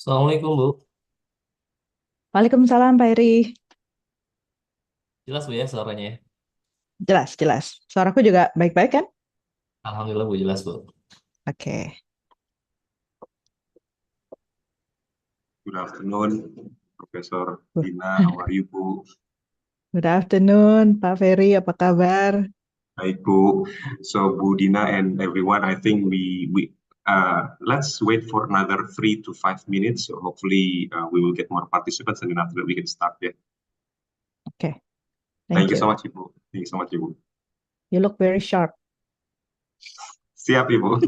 Assalamualaikum Bu, Waalaikumsalam, Pak Eri. jelas Bu ya suaranya ya? Jelas, jelas. Suaraku juga baik-baik kan? Alhamdulillah Bu, jelas Bu. Oke. Good afternoon, Professor Dinna. How are you, Bu? Good afternoon, Pak Ferry. Apa kabar? Baik, Bu. So, Bu Dinna and everyone, I think we let's wait for another 3 to 5 minutes. So hopefully we will get more participants, and then after that we can start. Yeah. Oke, Thank thank you so you. much, Ibu. Thank you so much, Ibu. You look very sharp. Siap, Ibu.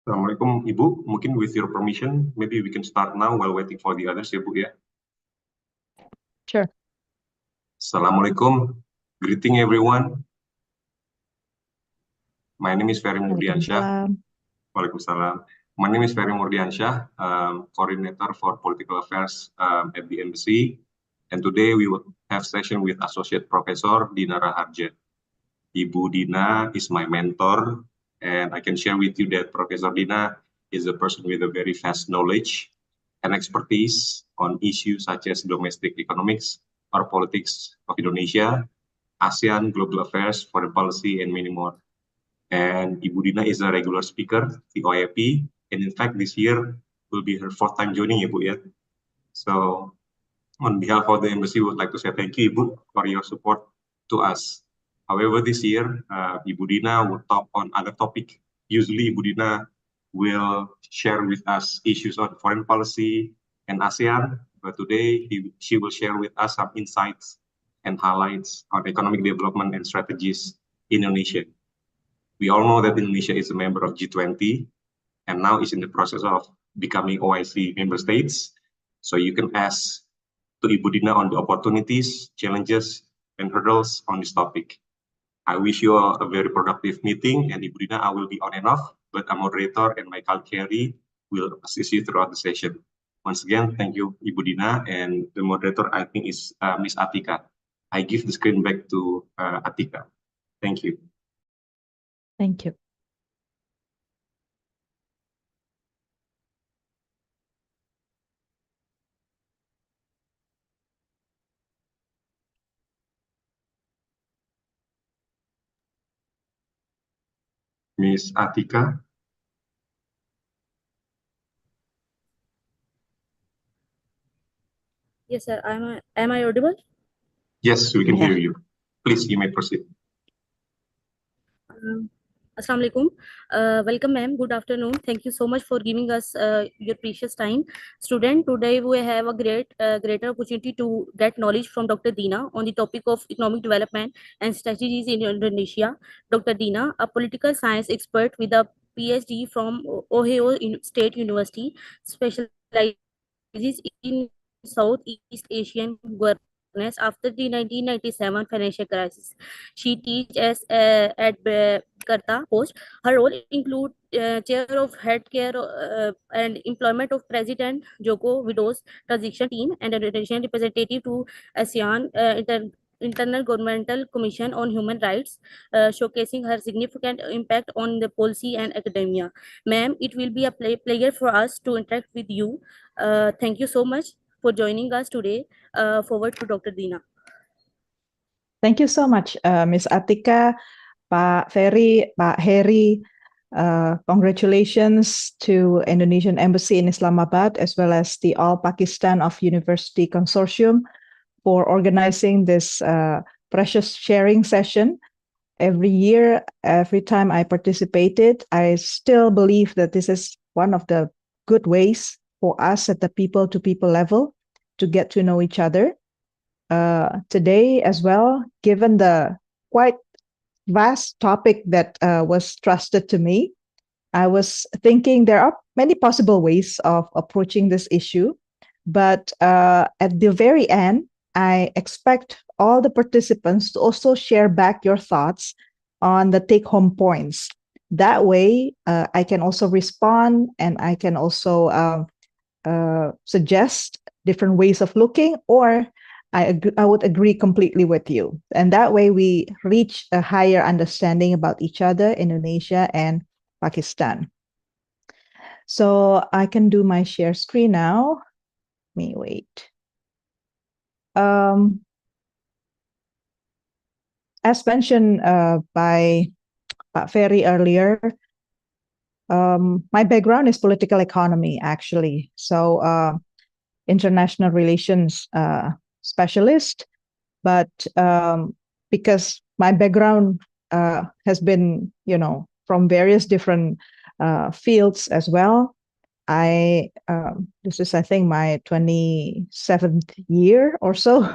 Assalamualaikum, Ibu. Mungkin with your permission, maybe we can start now while waiting for the others, ya, Bu, ya. Sure. Assalamualaikum. Greeting everyone. My name is Ferry Murdiansyah. Waalaikumsalam. Waalaikumsalam. My name is Ferry Murdiansyah, coordinator for political affairs at the embassy. And today we will have session with Associate Professor Dinna Raharja. Ibu Dinna is my mentor, and I can share with you that Professor Dinna is a person with a very vast knowledge and expertise on issues such as domestic economics or politics of Indonesia, ASEAN, global affairs, foreign policy, and many more. And Ibu Dinna is a regular speaker at the OIP, and in fact this year will be her fourth time joining, Ibu, ya. So on behalf of the embassy, we would like to say thank you, Ibu, for your support to us. However, this year, Ibu Dinna will talk on other topic. Usually, Ibu Dinna will share with us issues on foreign policy and ASEAN, but today she will share with us some insights and highlights on economic development and strategies in Indonesia. We all know that Indonesia is a member of G20 and now is in the process of becoming OIC member states. So you can ask to Ibu Dinna on the opportunities, challenges, and hurdles on this topic. I wish you a very productive meeting, and Ibu Dinna, I will be on and off, but a moderator and my colleague Carrie will assist you throughout the session. Once again, thank you, Ibu Dinna, and the moderator, I think, is Ms. Atika. I give the screen back to Atika. Thank you. Thank you. Ms. Atika. Yes, sir. Am I audible? Yes, we can Yeah. hear you. Please, you may proceed. Assalamu alaikum. Welcome, ma'am. Good afternoon. Thank you so much for giving us your precious time. Student, today we have a greater opportunity to get knowledge from Dr. Dinna on the topic of economic development and strategies in Indonesia. Dr. Dinna, a political science expert with a Ph.D. from Ohio State University, specializes in Southeast Asian governance after the 1997 financial crisis. She teaches at Karta Post. Her role include chair of healthcare and employment of President Joko Widodo's transition team and additional representative to ASEAN Internal Governmental Commission on Human Rights, showcasing her significant impact on the policy and academia. Ma'am, it will be a pleasure for us to interact with you. Thank you so much for joining us today. Forward to Dr. Dinna. Thank you so much, Ms. Atika, Pak Ferry, Pak Heri. Congratulations to Indonesian Embassy in Islamabad, as well as the All Pakistan of University Consortium for organizing this precious sharing session. Every year, every time I participated, I still believe that this is one of the good ways for us at the people-to-people level to get to know each other. Today as well, given the quite vast topic that was trusted to me, I was thinking there are many possible ways of approaching this issue, but at the very end, I expect all the participants to also share back your thoughts on the take-home points. That way, I can also respond and I can also suggest different ways of looking, or I would agree completely with you. And that way we reach a higher understanding about each other, Indonesia and Pakistan. So I can do my share screen now. Let me wait. As mentioned by Pak Ferry earlier, my background is political economy, actually. So international relations specialist, but because my background has been, from various different fields as well. This is, I think, my 27th year or so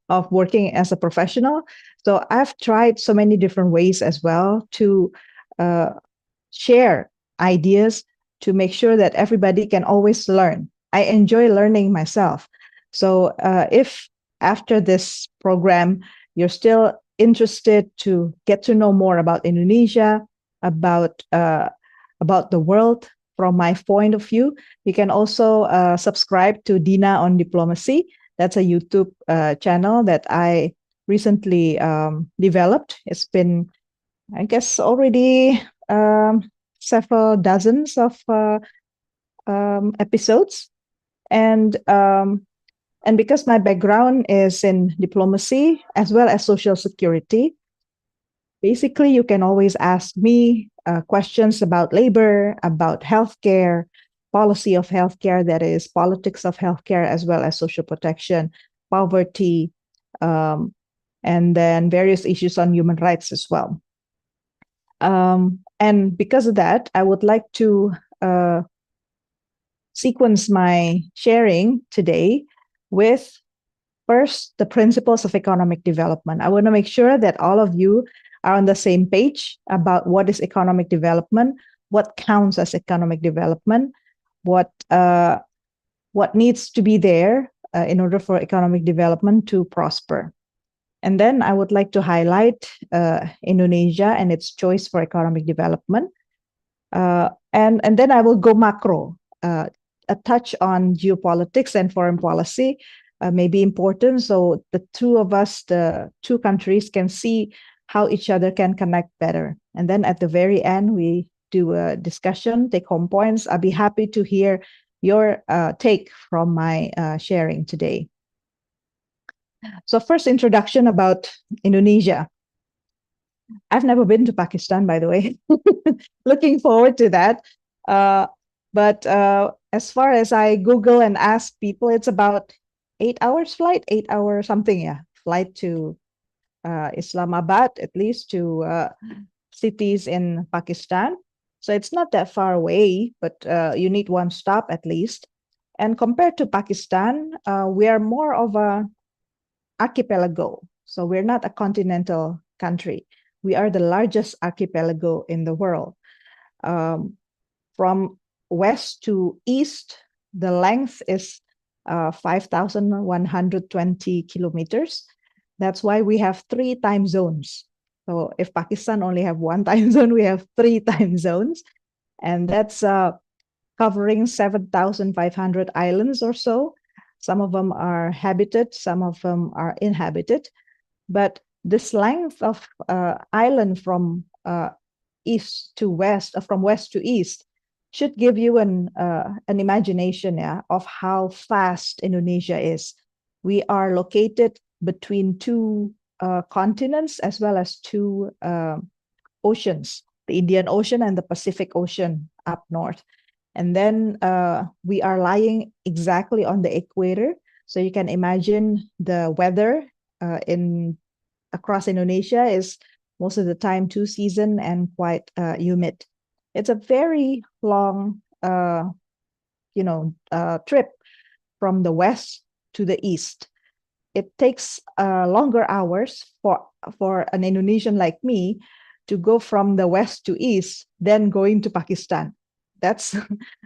of working as a professional. So I've tried so many different ways as well to share ideas to make sure that everybody can always learn. I enjoy learning myself. So if after this program, you're still interested to get to know more about Indonesia, about the world from my point of view, you can also subscribe to Dinna on Diplomacy. That's a YouTube channel that I recently developed. It's been, I guess, already several dozens of episodes. And because my background is in diplomacy as well as social security, basically you can always ask me questions about labor, about healthcare, policy of healthcare, that is politics of healthcare, as well as social protection, poverty, and then various issues on human rights as well. And because of that, I would like to sequence my sharing today with First, the principles of economic development. I want to make sure that all of you are on the same page about what is economic development, what counts as economic development, what needs to be there in order for economic development to prosper. And then I would like to highlight Indonesia and its choice for economic development. And then I will go macro, a touch on geopolitics and foreign policy may be important. So the two of us, the two countries, can see how each other can connect better. And then at the very end, we do a discussion, take home points. I'll be happy to hear your take from my sharing today. So first, introduction about Indonesia. I've never been to Pakistan, by the way. Looking forward to that. But as far as I Google and ask people, it's about 8 hours flight, 8 hour something, yeah, flight to Islamabad, at least to cities in Pakistan. So it's not that far away, but you need one stop at least. And compared to Pakistan, we are more of a archipelago. So we're not a continental country. We are the largest archipelago in the world. From west to east, the length is 5,120 kilometers. That's why we have 3 time zones. So if Pakistan only have 1 time zone, we have 3 time zones. And that's covering 7,500 islands or so. Some of them are habited, some of them are inhabited. But this length of island from east to west, from west to east, should give you an imagination, yeah, of how fast Indonesia is. We are located between 2 continents as well as 2 oceans, the Indian Ocean and the Pacific Ocean up north. And then we are lying exactly on the equator. So you can imagine the weather across Indonesia is most of the time 2 season and quite humid. It's a very long, trip from the west to the east. It takes longer hours for an Indonesian like me to go from the west to east than going to Pakistan. That's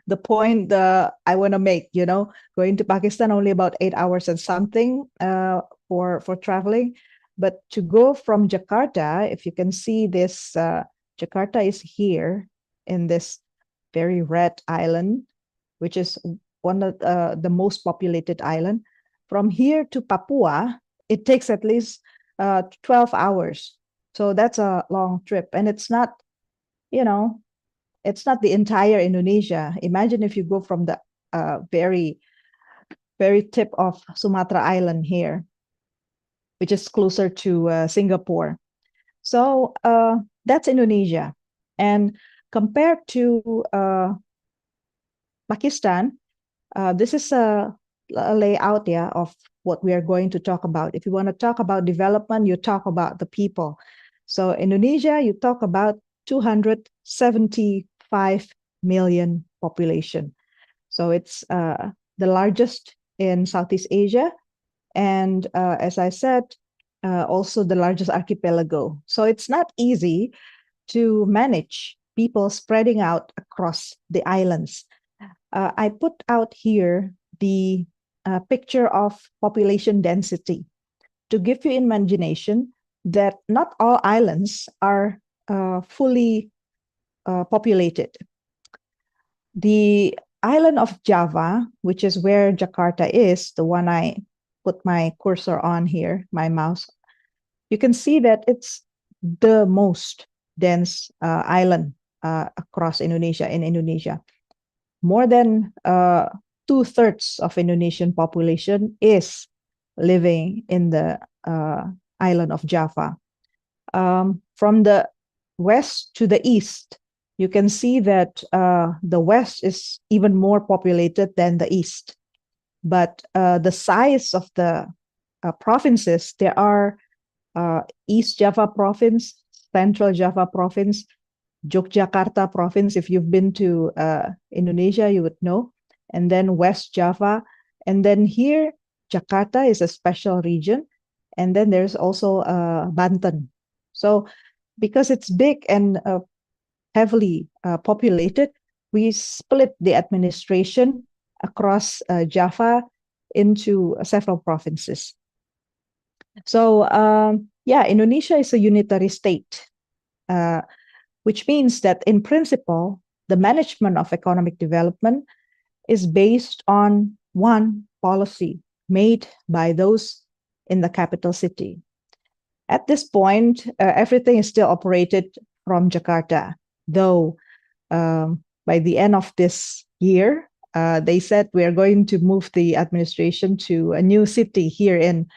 the point I want to make. Going to Pakistan only about 8 hours and something for traveling. But to go from Jakarta, if you can see this, Jakarta is here in this very red island, which is one of the most populated island. From here to Papua, it takes at least 12 hours. So that's a long trip. And it's not, it's not the entire Indonesia. Imagine if you go from the very, very tip of Sumatra Island here, which is closer to Singapore. So that's Indonesia. And compared to Pakistan, this is a layout, yeah, of what we are going to talk about. If you want to talk about development, you talk about the people. So Indonesia, you talk about 275 million population. So it's the largest in Southeast Asia. And as I said, also the largest archipelago. So it's not easy to manage people spreading out across the islands. I put out here the picture of population density to give you imagination that not all islands are fully populated. The island of Java, which is where Jakarta is, the one I put my cursor on here, my mouse, you can see that it's the most dense island across Indonesia, in Indonesia. More than 2/3 of Indonesian population is living in the island of Java. From the west to the east, you can see that the west is even more populated than the east. But the size of the provinces, there are East Java province, Central Java province, Yogyakarta province. If you've been to Indonesia, you would know. And then West Java. And then here Jakarta is a special region. And then there's also Banten. So because it's big and heavily populated, we split the administration across Java into several provinces. So yeah, Indonesia is a unitary state, which means that in principle, the management of economic development is based on one policy made by those in the capital city. At this point, everything is still operated from Jakarta, though by the end of this year, they said we are going to move the administration to a new city here in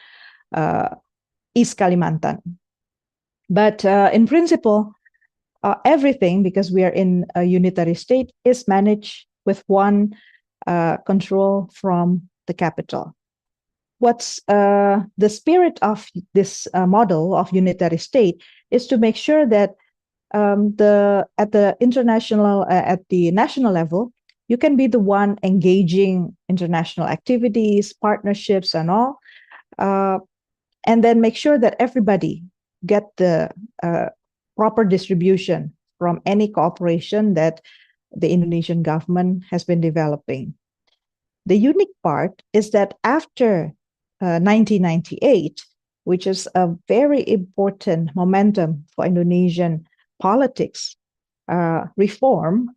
East Kalimantan. But in principle, everything, because we are in a unitary state, is managed with one control from the capital. What's the spirit of this model of unitary state is to make sure that at the international, at the national level, you can be the one engaging international activities, partnerships, and all, and then make sure that everybody get the proper distribution from any cooperation that the Indonesian government has been developing. The unique part is that after 1998, which is a very important momentum for Indonesian politics, a reform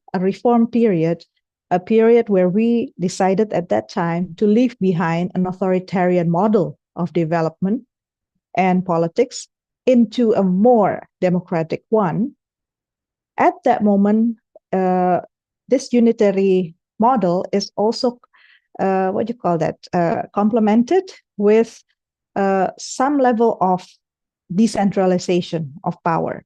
period, a period where we decided at that time to leave behind an authoritarian model of development and politics into a more democratic one. At that moment, this unitary model is also complemented with some level of decentralization of power,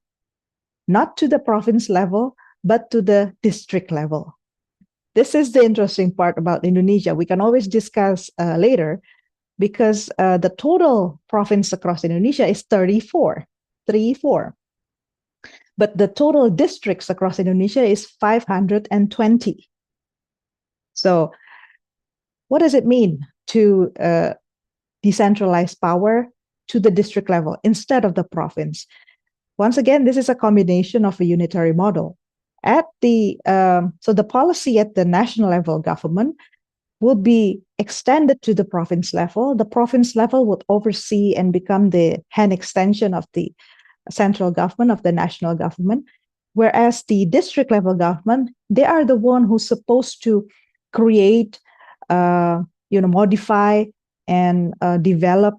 not to the province level, but to the district level. This is the interesting part about Indonesia. We can always discuss later, because the total province across Indonesia is 34. But the total districts across Indonesia is 520. So what does it mean to decentralize power to the district level instead of the province? Once again, this is a combination of a unitary model. So the policy at the national level government will be extended to the province level. The province level would oversee and become the hand extension of the central government, of the national government, whereas the district level government, they are the one who's supposed to create, modify and develop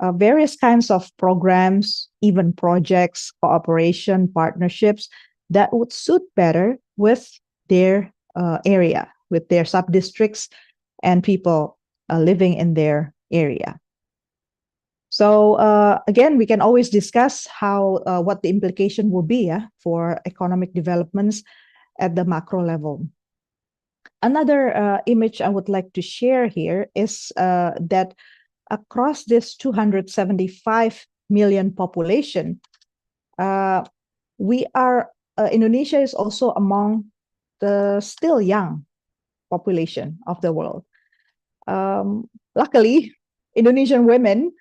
various kinds of programs, even projects, cooperation, partnerships that would suit better with their area, with their sub-districts and people living in their area. So again, we can always discuss what the implication will be for economic developments at the macro level. Another image I would like to share here is that across this 275 million population, Indonesia is also among the still young population of the world. Luckily, Indonesian women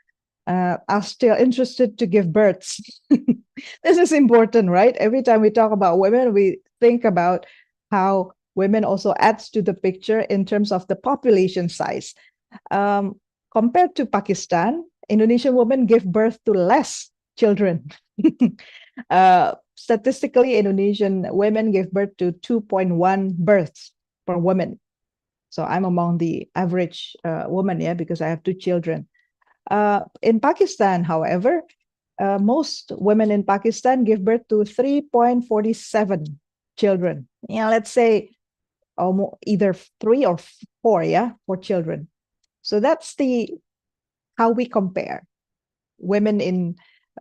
are still interested to give births. This is important, right? Every time we talk about women, we think about how women also adds to the picture in terms of the population size. Compared to Pakistan, Indonesian women give birth to less children. Statistically, Indonesian women give birth to 2.1 births per woman. So I'm among the average woman, because I have 2 children. In Pakistan, however, most women in Pakistan give birth to 3.47 children. Let's say either 3 or 4, 4 children. So that's how we compare women in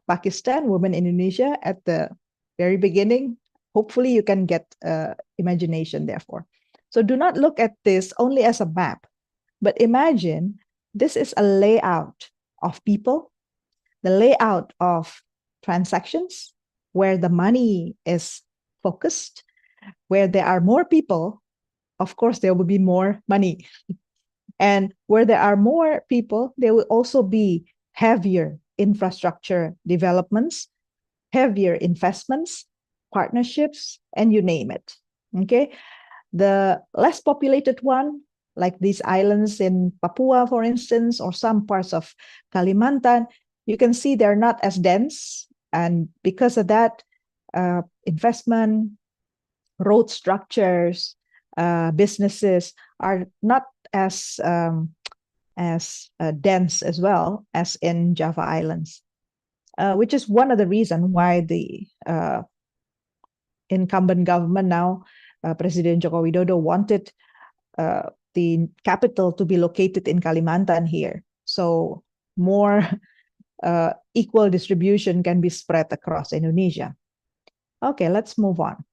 Pakistan, women in Indonesia at the very beginning. Hopefully you can get imagination, therefore. So do not look at this only as a map, but imagine this is a layout of people, the layout of transactions, where the money is focused, where there are more people, of course, there will be more money. And where there are more people, there will also be heavier infrastructure developments, heavier investments, partnerships, and you name it. Okay. The less populated one, like these islands in Papua, for instance, or some parts of Kalimantan, you can see they're not as dense. And because of that, investment, road structures, businesses are not as dense as well as in Java Islands, which is one of the reasons why the incumbent government now, President Joko Widodo, wanted the capital to be located in Kalimantan here. So more equal distribution can be spread across Indonesia. Okay, let's move on.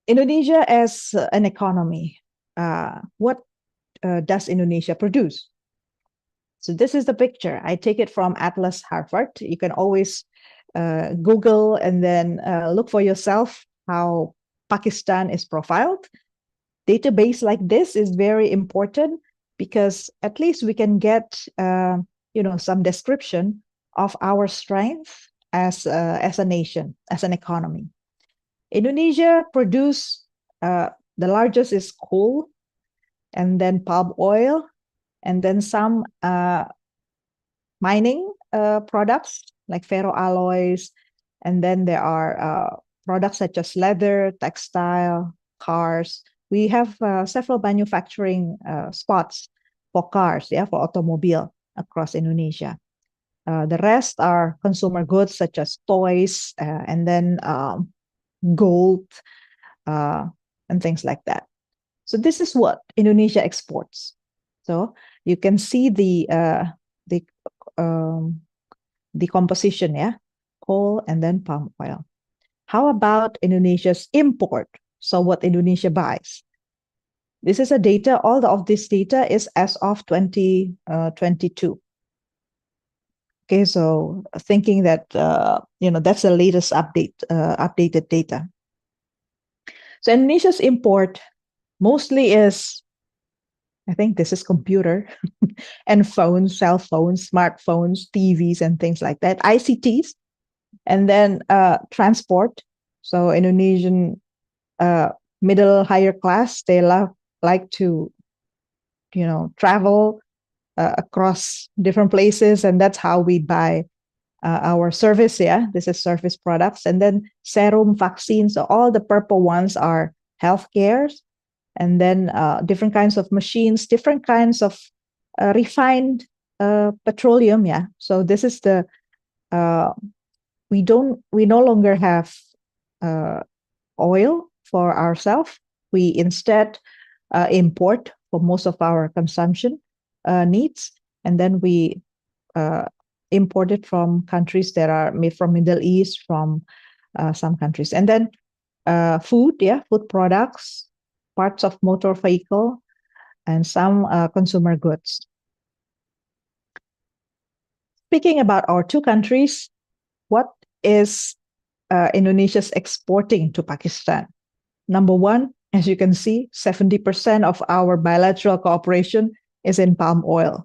Indonesia as an economy, what does Indonesia produce? So this is the picture. I take it from Atlas Harvard. You can always Google and then look for yourself how Pakistan is profiled. Database like this is very important because at least we can get some description of our strength as a nation, as an economy. Indonesia produce the largest is coal, and then palm oil, and then some mining products like ferroalloys, and then there are products such as leather, textile, cars. We have several manufacturing spots for cars, for automobile across Indonesia. The rest are consumer goods such as toys and then gold and things like that. So this is what Indonesia exports. So you can see the composition, coal and then palm oil. How about Indonesia's import? So what Indonesia buys? This is a data. All of this data is as of 2022. Okay, so thinking that that's the latest updated data. So Indonesia's import mostly is, I think this is computer and phones, cell phones, smartphones, TVs, and things like that, ICTs, and then transport. So Indonesian middle higher class, they like to travel across different places, and that's how we buy our service. This is service products. And then serum, vaccines, so all the purple ones are healthcare, and then different kinds of machines, different kinds of refined petroleum. So this is the we no longer have oil for ourselves. We instead import for most of our consumption needs, and then we import it from countries that are made from Middle East, from some countries. And then food products, parts of motor vehicle, and some consumer goods. Speaking about our two countries, what is Indonesia's exporting to Pakistan? Number one, as you can see, 70% of our bilateral cooperation is in palm oil.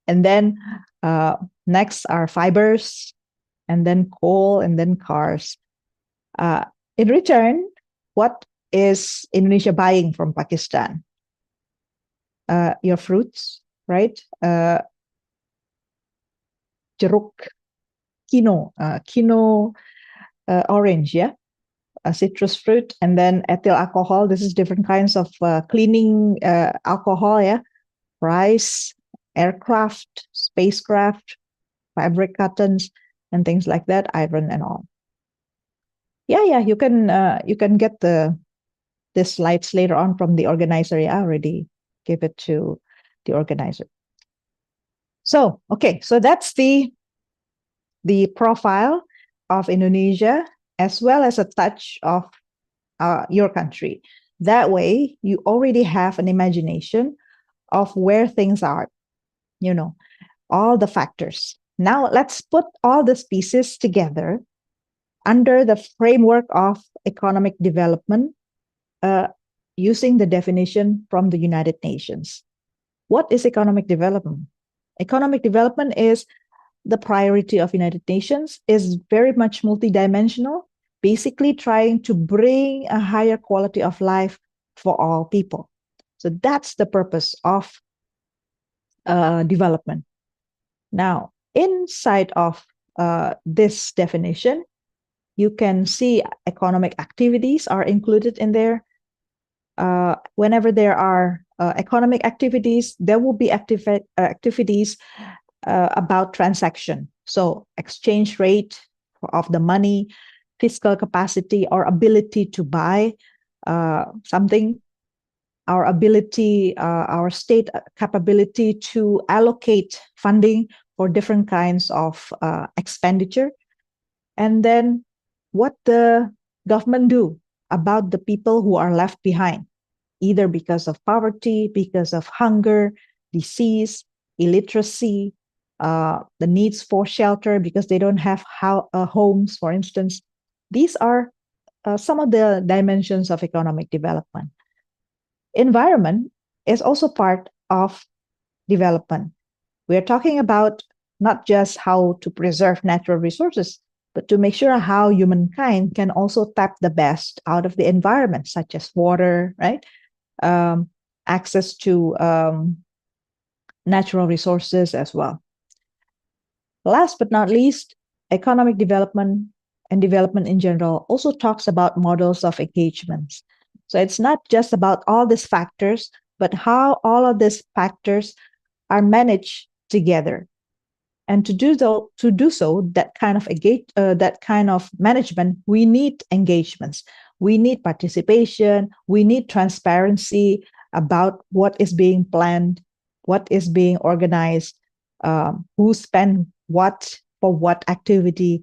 And then next are fibers, and then coal, and then cars. In return, what is Indonesia buying from Pakistan? Your fruits, right? Jeruk, quinoa, orange, a citrus fruit, and then ethyl alcohol. This is different kinds of cleaning alcohol, rice, aircraft, spacecraft, fabric cottons, and things like that, iron and all. You can get the slides later on from the organizer. I already gave it to the organizer. So so that's the profile of Indonesia, as well as a touch of your country. That way, you already have an imagination of where things are, all the factors. Now, let's put all these pieces together under the framework of economic development using the definition from the United Nations. What is economic development? Economic development is the priority of United Nations, is very much multidimensional, basically trying to bring a higher quality of life for all people. So that's the purpose of development. Now, inside of this definition, you can see economic activities are included in there. Whenever there are economic activities, there will be activities about transaction. So exchange rate of the money, fiscal capacity, or ability to buy something, our ability, our state capability to allocate funding for different kinds of expenditure. And then what the government do about the people who are left behind, either because of poverty, because of hunger, disease, illiteracy, the needs for shelter because they don't have homes, for instance. These are some of the dimensions of economic development. Environment is also part of development. We're talking about not just how to preserve natural resources, but to make sure how humankind can also tap the best out of the environment, such as water, right? Access to natural resources as well. Last but not least, economic development and development in general also talks about models of engagements. So it's not just about all these factors, but how all of these factors are managed together. And to do so, that kind of management, we need engagements, we need participation, we need transparency about what is being planned, what is being organized, who spend what for what activity.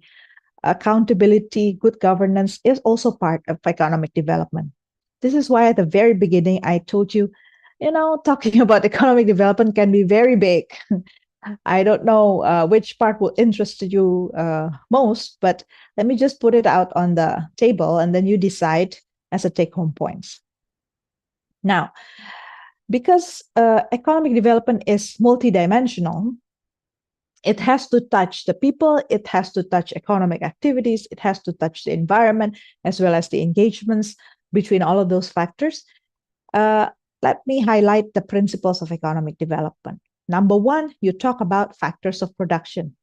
Accountability, good governance is also part of economic development. This is why at the very beginning I told you, talking about economic development can be very big. I don't know which part will interest you most, but let me just put it out on the table and then you decide as a take-home points. Now, because economic development is multidimensional, it has to touch the people, it has to touch economic activities, it has to touch the environment, as well as the engagements between all of those factors. Let me highlight the principles of economic development. Number one, you talk about factors of production.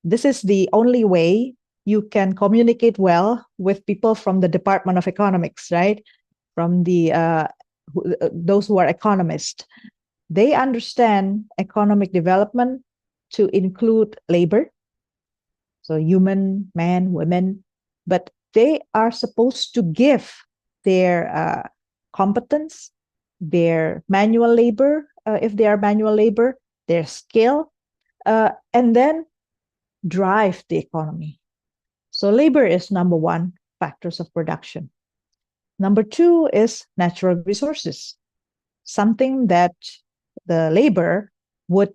This is the only way you can communicate well with people from the Department of Economics, right? From those who are economists. They understand economic development to include labor, so human, man, women, but they are supposed to give their competence, their manual labor, if they are manual labor, their skill, and then drive the economy. So labor is number one, factors of production. Number two is natural resources, something that the labor would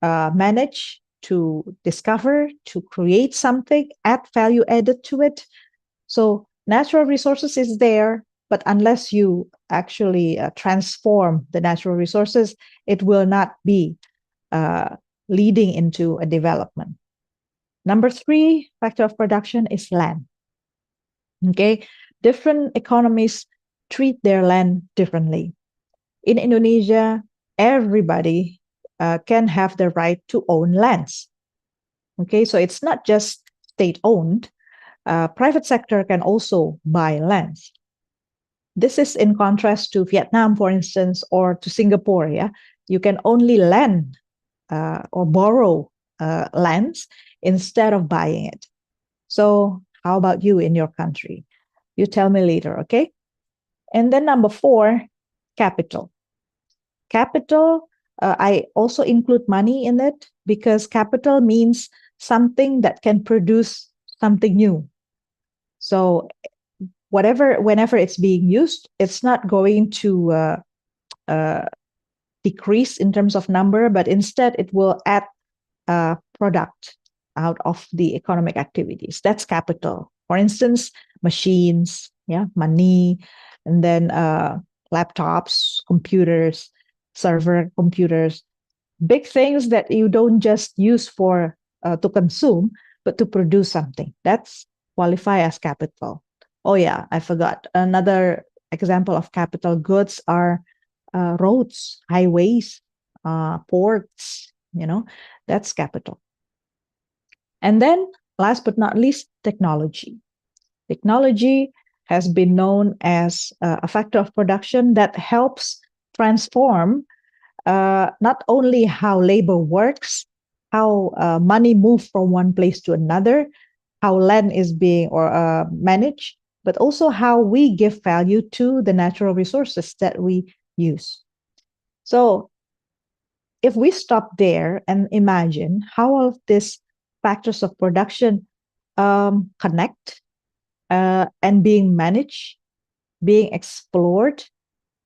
manage to discover, to create something, add value added to it. So natural resources is there, but unless you actually transform the natural resources, it will not be leading into a development. Number three factor of production is land. Okay, different economies treat their land differently. In Indonesia, everybody can have the right to own lands. Okay, so it's not just state-owned. Private sector can also buy lands. This is in contrast to Vietnam, for instance, or to Singapore. Yeah, you can only lend or borrow lands instead of buying it. So how about you in your country? You tell me later, okay? And then number four, capital. Capital, I also include money in it because capital means something that can produce something new. So whenever it's being used, it's not going to decrease in terms of number, but instead it will add a product out of the economic activities. That's capital. For instance, machines, money, and then laptops, computers, server computers, big things that you don't just use for to consume, but to produce something. That's qualify as capital. Oh yeah, I forgot. Another example of capital goods are roads, highways, ports, that's capital. And then last but not least, technology. Technology has been known as a factor of production that helps transform not only how labor works, how money moves from one place to another, how land is being managed, but also how we give value to the natural resources that we use. So if we stop there and imagine how all of these factors of production connect and being managed, being explored,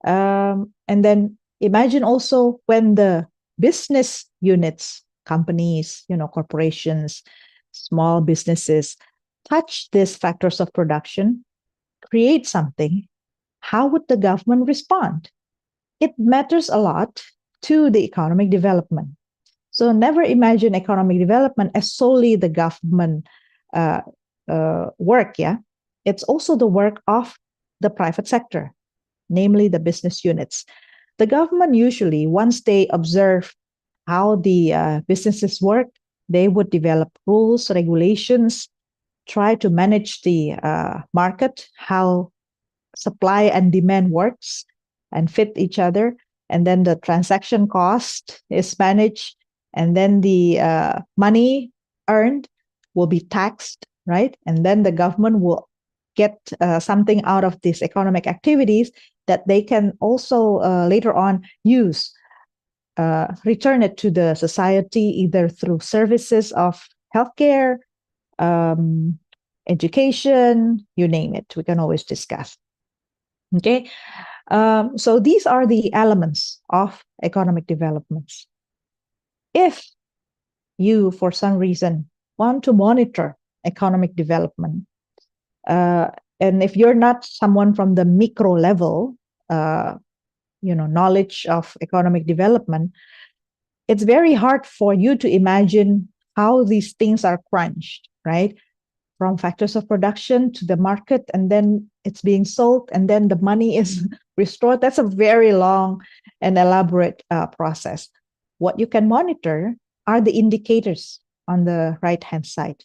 and then imagine also when the business units, companies, corporations, small businesses touch these factors of production, create something, how would the government respond? It matters a lot to the economic development. So never imagine economic development as solely the government work, yeah? It's also the work of the private sector, namely the business units. The government usually, once they observe how the businesses work, they would develop rules, regulations, try to manage the market, how supply and demand works and fit each other. And then the transaction cost is managed. And then the money earned will be taxed, right? And then the government will get something out of these economic activities that they can also later on use, return it to the society either through services of healthcare, education, you name it. We can always discuss. Okay, so these are the elements of economic developments. If you, for some reason, want to monitor economic development, and if you're not someone from the micro level, knowledge of economic development, it's very hard for you to imagine how these things are crunched, right? From factors of production to the market, and then it's being sold, and then the money is restored. That's a very long and elaborate process. What you can monitor are the indicators on the right-hand side.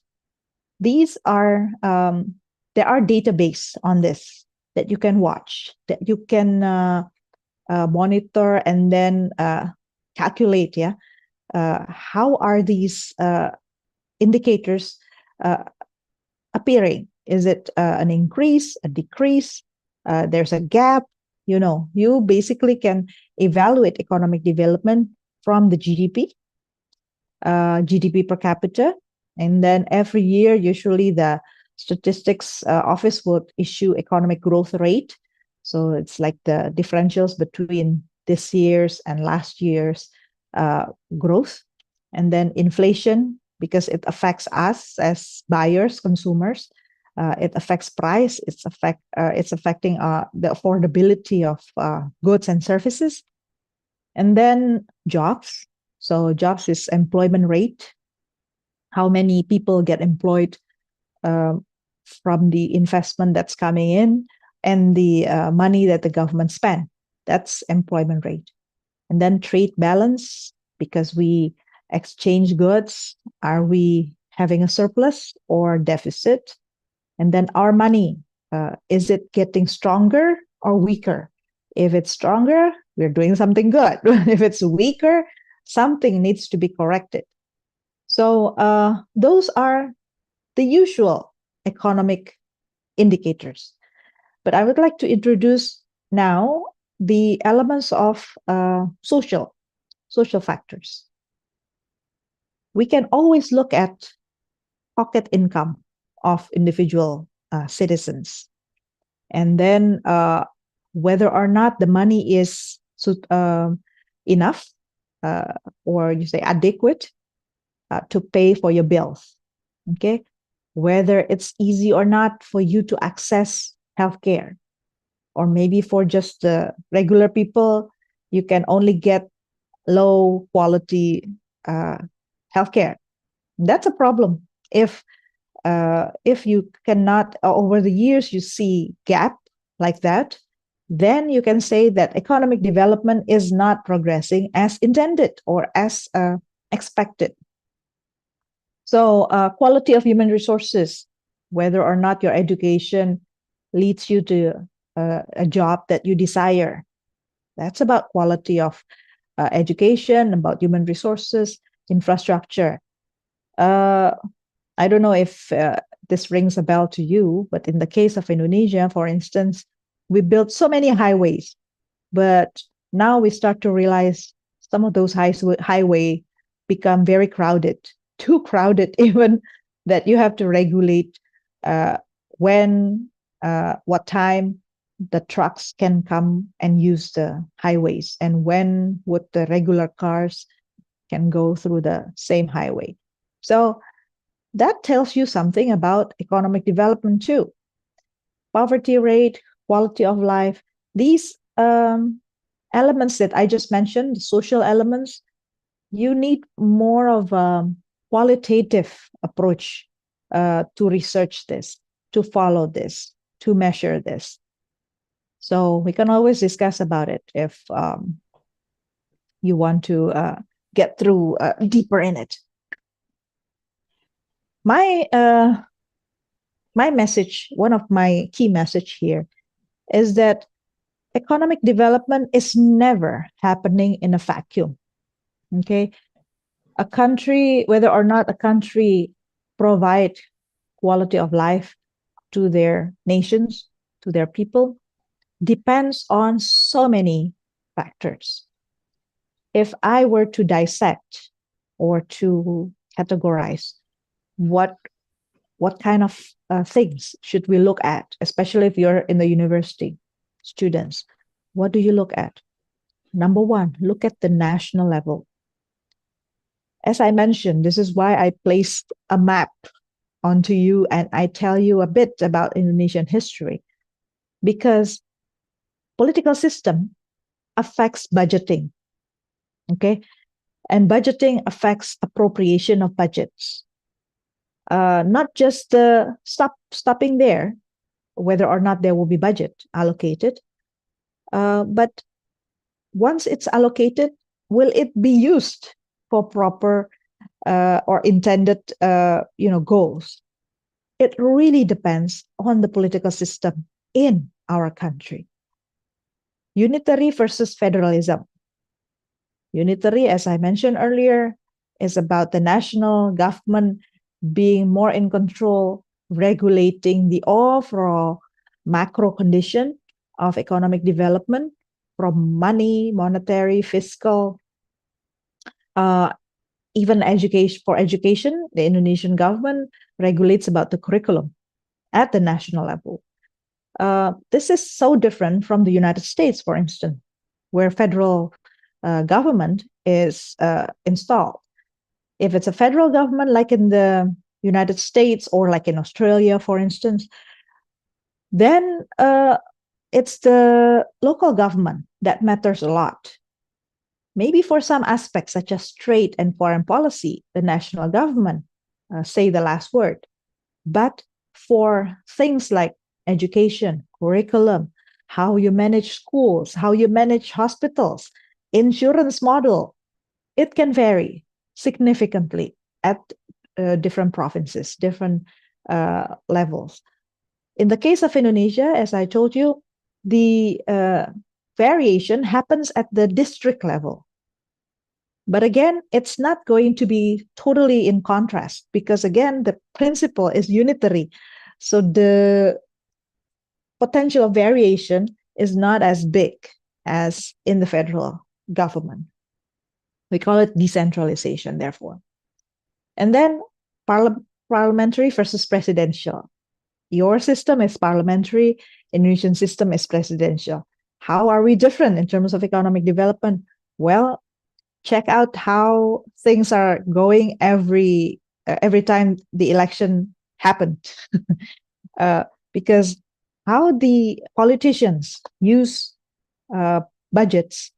These are, there are database on this that you can watch, that you can monitor and then calculate, how are these indicators appearing? Is it an increase, a decrease? There's a gap. You basically can evaluate economic development from the GDP, GDP per capita. And then every year, usually the statistics office would issue economic growth rate. So it's like the differentials between this year's and last year's growth. And then inflation, because it affects us as buyers, consumers. It affects price. It's affecting the affordability of goods and services. And then jobs. So jobs is employment rate. How many people get employed from the investment that's coming in and the money that the government spend. That's employment rate. And then trade balance, because we exchange goods. Are we having a surplus or deficit? And then our money, is it getting stronger or weaker? If it's stronger, we're doing something good. If it's weaker, something needs to be corrected. So those are the usual economic indicators. But I would like to introduce now the elements of social factors. We can always look at pocket income of individual citizens, and then whether or not the money is enough or you say adequate to pay for your bills. Okay, whether it's easy or not for you to access healthcare, or maybe for just the regular people, you can only get low quality healthcare. That's a problem. If you cannot, over the years, you see gap like that, then you can say that economic development is not progressing as intended or as expected. So quality of human resources, whether or not your education leads you to a job that you desire, that's about quality of education, about human resources, infrastructure. I don't know if this rings a bell to you, but in the case of Indonesia, for instance, we built so many highways, but now we start to realize some of those highway become very crowded, too crowded even, that you have to regulate when, what time the trucks can come and use the highways, and when would the regular cars can go through the same highway. So that tells you something about economic development too. Poverty rate, quality of life, these elements that I just mentioned, the social elements, you need more of a qualitative approach to research this, to follow this, to measure this. So we can always discuss about it if you want to get through deeper in it. My message, one of my key message here, is that economic development is never happening in a vacuum. Okay, a country, whether or not a country provide quality of life to their nations, to their people, depends on so many factors. If I were to dissect or to categorize what kind of things should we look at, especially if you're in the university students, what do you look at? Number one, look at the national level. As I mentioned, this is why I placed a map onto you and I tell you a bit about Indonesian history, because political system affects budgeting, okay? And budgeting affects appropriation of budgets. Not just stopping there, whether or not there will be budget allocated, but once it's allocated, will it be used for proper or intended goals? It really depends on the political system in our country. Unitary versus federalism. Unitary, as I mentioned earlier, is about the national government being more in control, regulating the overall macro condition of economic development, from money, monetary, fiscal, even education. For education, the Indonesian government regulates about the curriculum at the national level. This is so different from the United States, for instance, where federal government is installed. If it's a federal government, like in the United States or like in Australia, for instance, then it's the local government that matters a lot. Maybe for some aspects, such as trade and foreign policy, the national government say the last word. But for things like education, curriculum, how you manage schools, how you manage hospitals, insurance model, it can vary significantly at different provinces, different levels. In the case of Indonesia, as I told you, the variation happens at the district level. But again, it's not going to be totally in contrast, because again, the principle is unitary. So the potential of variation is not as big as in the federal government. We call it decentralization, therefore. And then parliamentary versus presidential. Your system is parliamentary, Indonesian system is presidential. How are we different in terms of economic development? Well, check out how things are going every time the election happened. Because how the politicians use budgets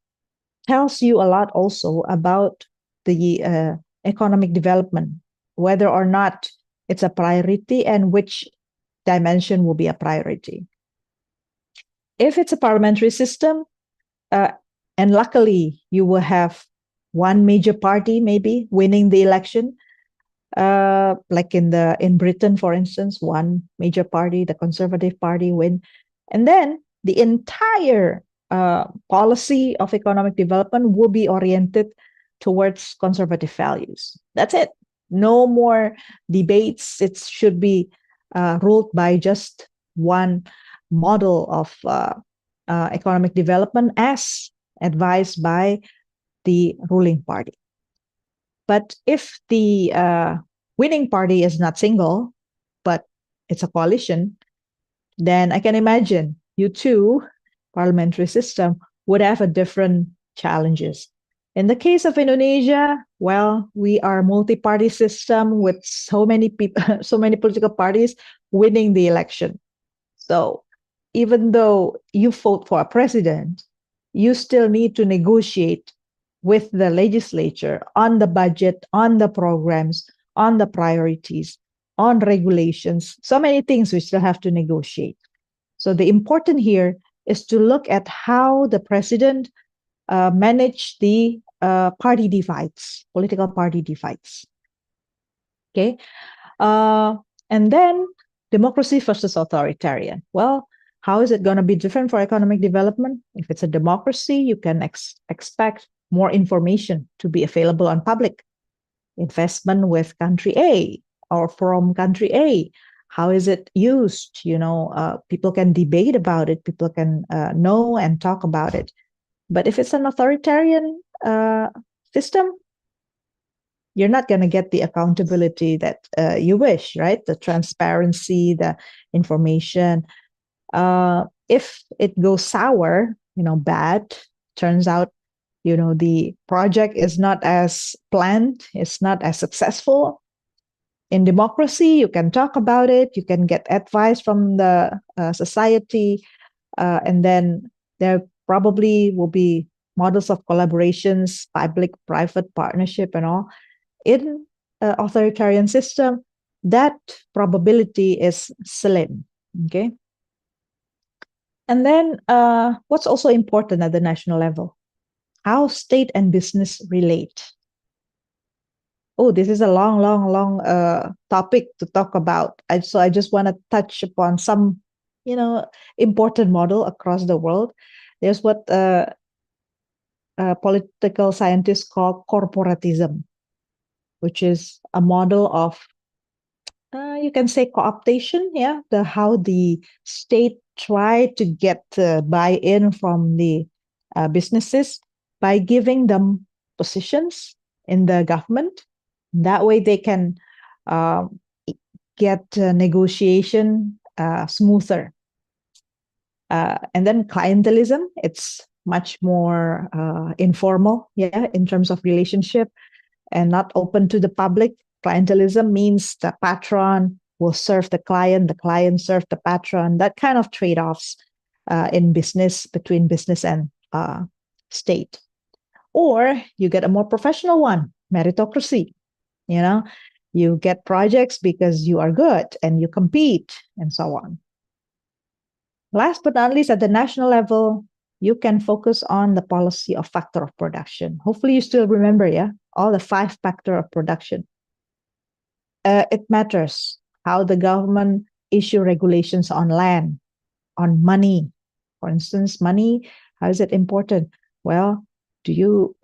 tells you a lot also about the economic development, whether or not it's a priority and which dimension will be a priority. If it's a parliamentary system, and luckily you will have one major party maybe winning the election, like in Britain, for instance, one major party, the Conservative Party, win, and then the entire policy of economic development will be oriented towards conservative values. That's it. No more debates. It should be ruled by just one model of economic development as advised by the ruling party. But if the winning party is not single, but it's a coalition, then I can imagine you too, parliamentary system, would have a different challenges. In the case of Indonesia, well, we are a multi-party system with so many people, so many political parties winning the election. So even though you vote for a president, you still need to negotiate with the legislature on the budget, on the programs, on the priorities, on regulations, so many things we still have to negotiate. So the important here is to look at how the president managed the party divides, political party divides. Okay. And then democracy versus authoritarian. Well, how is it going to be different for economic development? If it's a democracy, you can expect more information to be available on public. Investment with country A or from country A. How is it used? People can debate about it. People can know and talk about it. But if it's an authoritarian system, you're not going to get the accountability that you wish, right? The transparency, the information. If it goes sour, bad, turns out, the project is not as planned, it's not as successful. In democracy, you can talk about it, you can get advice from the society, and then there probably will be models of collaborations, public-private partnership and all. In authoritarian system, that probability is slim, okay? And then what's also important at the national level? How state and business relate. Oh, this is a long topic to talk about. So I just want to touch upon some, important model across the world. There's what political scientists call corporatism, which is a model of, you can say, cooptation. Yeah, how the state try to get buy-in from the businesses by giving them positions in the government. That way they can get negotiation smoother. And then clientelism, it's much more informal, in terms of relationship and not open to the public. Clientelism means the patron will serve the client serve the patron, that kind of trade-offs in business, between business and state. Or you get a more professional one, meritocracy. You get projects because you are good and you compete and so on. Last but not least, at the national level, you can focus on the policy of factor of production. Hopefully you still remember, all the 5 factor of production. It matters how the government issue regulations on land, on money. For instance, money, how is it important? Well, do you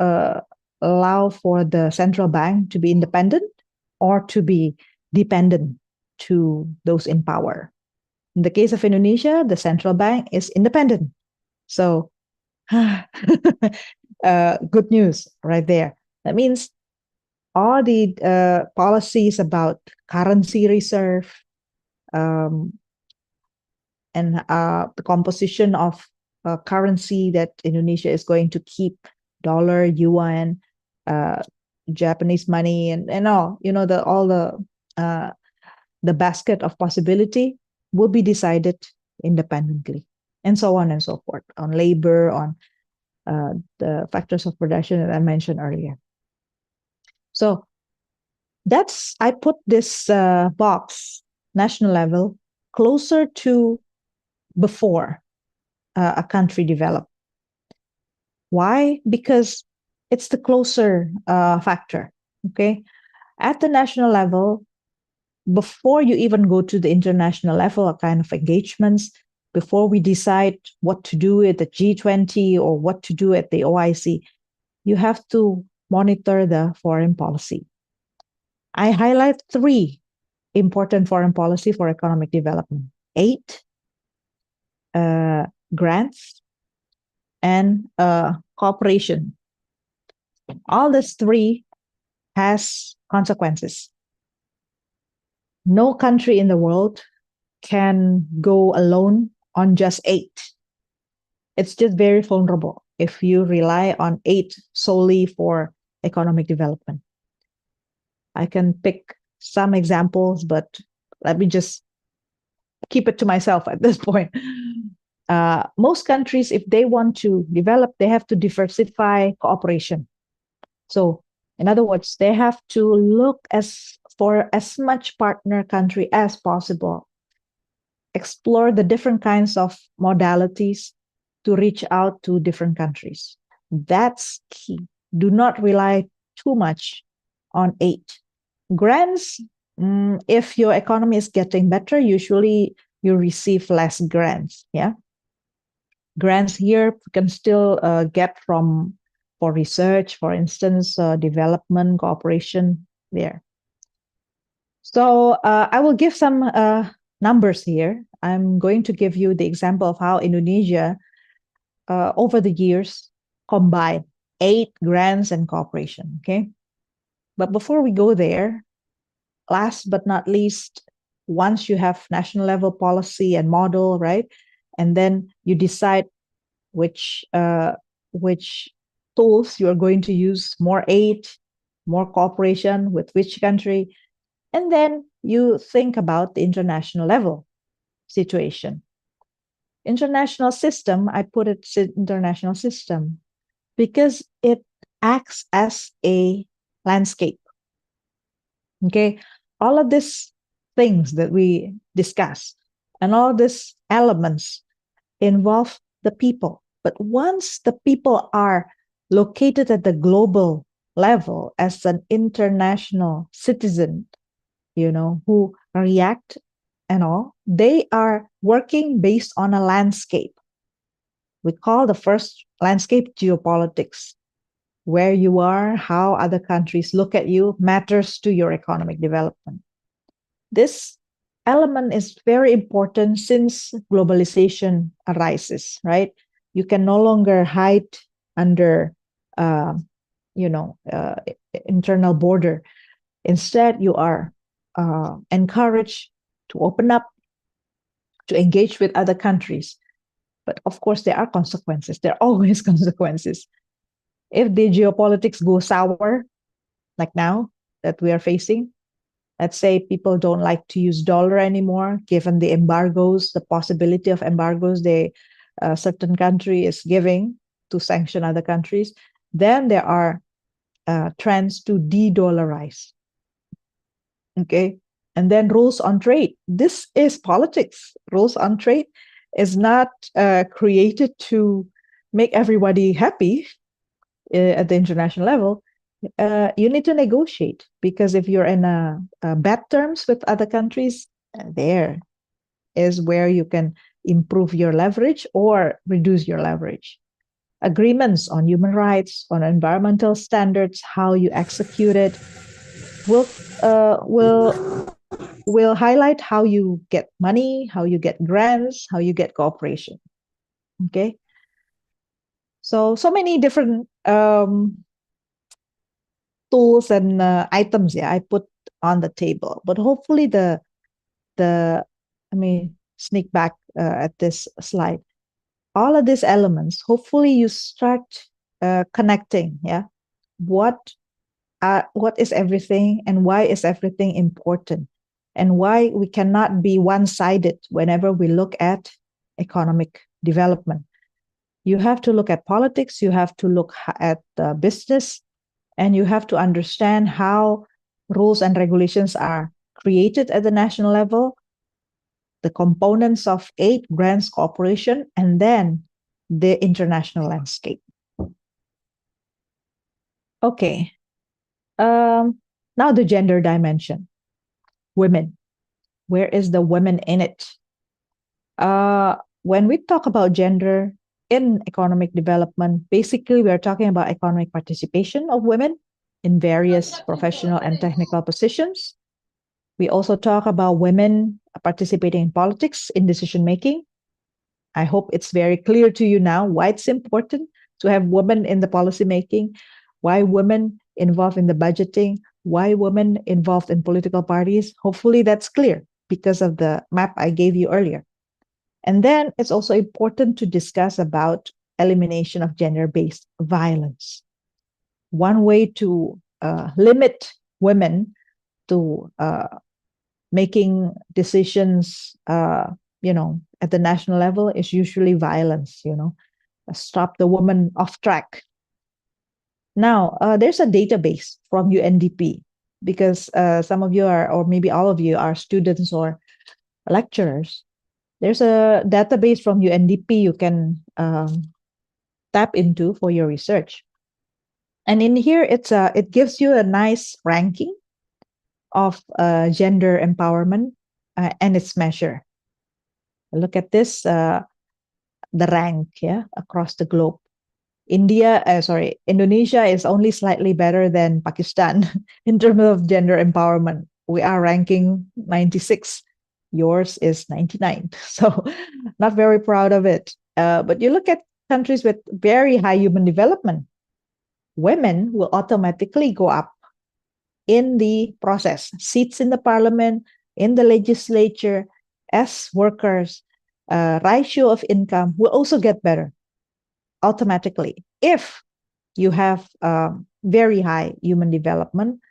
allow for the central bank to be independent or to be dependent to those in power? In the case of Indonesia, the central bank is independent. So, good news right there. That means all the policies about currency reserve and the composition of currency that Indonesia is going to keep, dollar, yuan, Japanese money, and all, the basket of possibility will be decided independently, and so on and so forth, on labor, on the factors of production that I mentioned earlier. So I put this box, national level, closer to before a country developed. Why? Because it's the closer factor, okay? At the national level, before you even go to the international level, a kind of engagements, before we decide what to do at the G20 or what to do at the OIC, you have to monitor the foreign policy. I highlight 3 important foreign policy for economic development: aid, grants, and cooperation. All these 3 has consequences. No country in the world can go alone on just aid. It's just very vulnerable if you rely on aid solely for economic development. I can pick some examples, but let me just keep it to myself at this point. Most countries, if they want to develop, they have to diversify cooperation. So, in other words, they have to look for as much partner country as possible, explore the different kinds of modalities to reach out to different countries. That's key. Do not rely too much on aid. Grants, if your economy is getting better, usually you receive less grants. Yeah, grants here can still get for research, for instance, development, cooperation there. So I will give some numbers here. I'm going to give you the example of how Indonesia, over the years, combined aid, grants, and cooperation. Okay, but before we go there, last but not least, once you have national level policy and model, right, and then you decide which tools you are going to use, more aid, more cooperation with which country, and then you think about the international level situation. International system, I put it international system because it acts as a landscape. Okay, all of these things that we discuss and all these elements involve the people. But once the people are located at the global level as an international citizen, who react and all, they are working based on a landscape. We call the first landscape geopolitics. Where you are, how other countries look at you matters to your economic development. This element is very important since globalization arises, right? You can no longer hide under, internal border. Instead, you are encouraged to open up, to engage with other countries. But of course, there are consequences. There are always consequences. If the geopolitics go sour, like now that we are facing, let's say people don't like to use dollar anymore, given the embargoes, the possibility of embargoes certain country is giving to sanction other countries, then there are trends to de-dollarize. Okay, and then rules on trade. This is politics. Rules on trade is not created to make everybody happy. At the international level, you need to negotiate, because if you're in bad terms with other countries, there is where you can improve your leverage or reduce your leverage. Agreements on human rights, on environmental standards, how you execute it, will highlight how you get money, how you get grants, how you get cooperation. Okay. So many different tools and items I put on the table. But hopefully let me sneak back at this slide. All of these elements, hopefully you start connecting. Yeah, what is everything, and why is everything important, and why we cannot be one-sided whenever we look at economic development. You have to look at politics, you have to look at business, and you have to understand how rules and regulations are created at the national level, the components of aid, grants, cooperation, and then the international landscape. Okay. Now the gender dimension. Women. Where is the women in it? When we talk about gender in economic development, basically we are talking about economic participation of women in various professional and technical positions. We also talk about women participating in politics, in decision making. I hope it's very clear to you now why it's important to have women in the policy making, why women involved in the budgeting, why women involved in political parties. Hopefully that's clear because of the map I gave you earlier. And then it's also important to discuss about elimination of gender-based violence. One way to limit women to making decisions, at the national level is usually violence, stop the woman off track. Now, there's a database from UNDP because some of you are, or maybe all of you are students or lecturers. There's a database from UNDP you can tap into for your research. And in here, it gives you a nice ranking of gender empowerment and its measure. Look at this, the rank, across the globe. Indonesia is only slightly better than Pakistan in terms of gender empowerment. We are ranking 96. Yours is 99. So not very proud of it. But you look at countries with very high human development, women will automatically go up in the process. Seats in the parliament, in the legislature, as workers, ratio of income will also get better automatically if you have very high human development.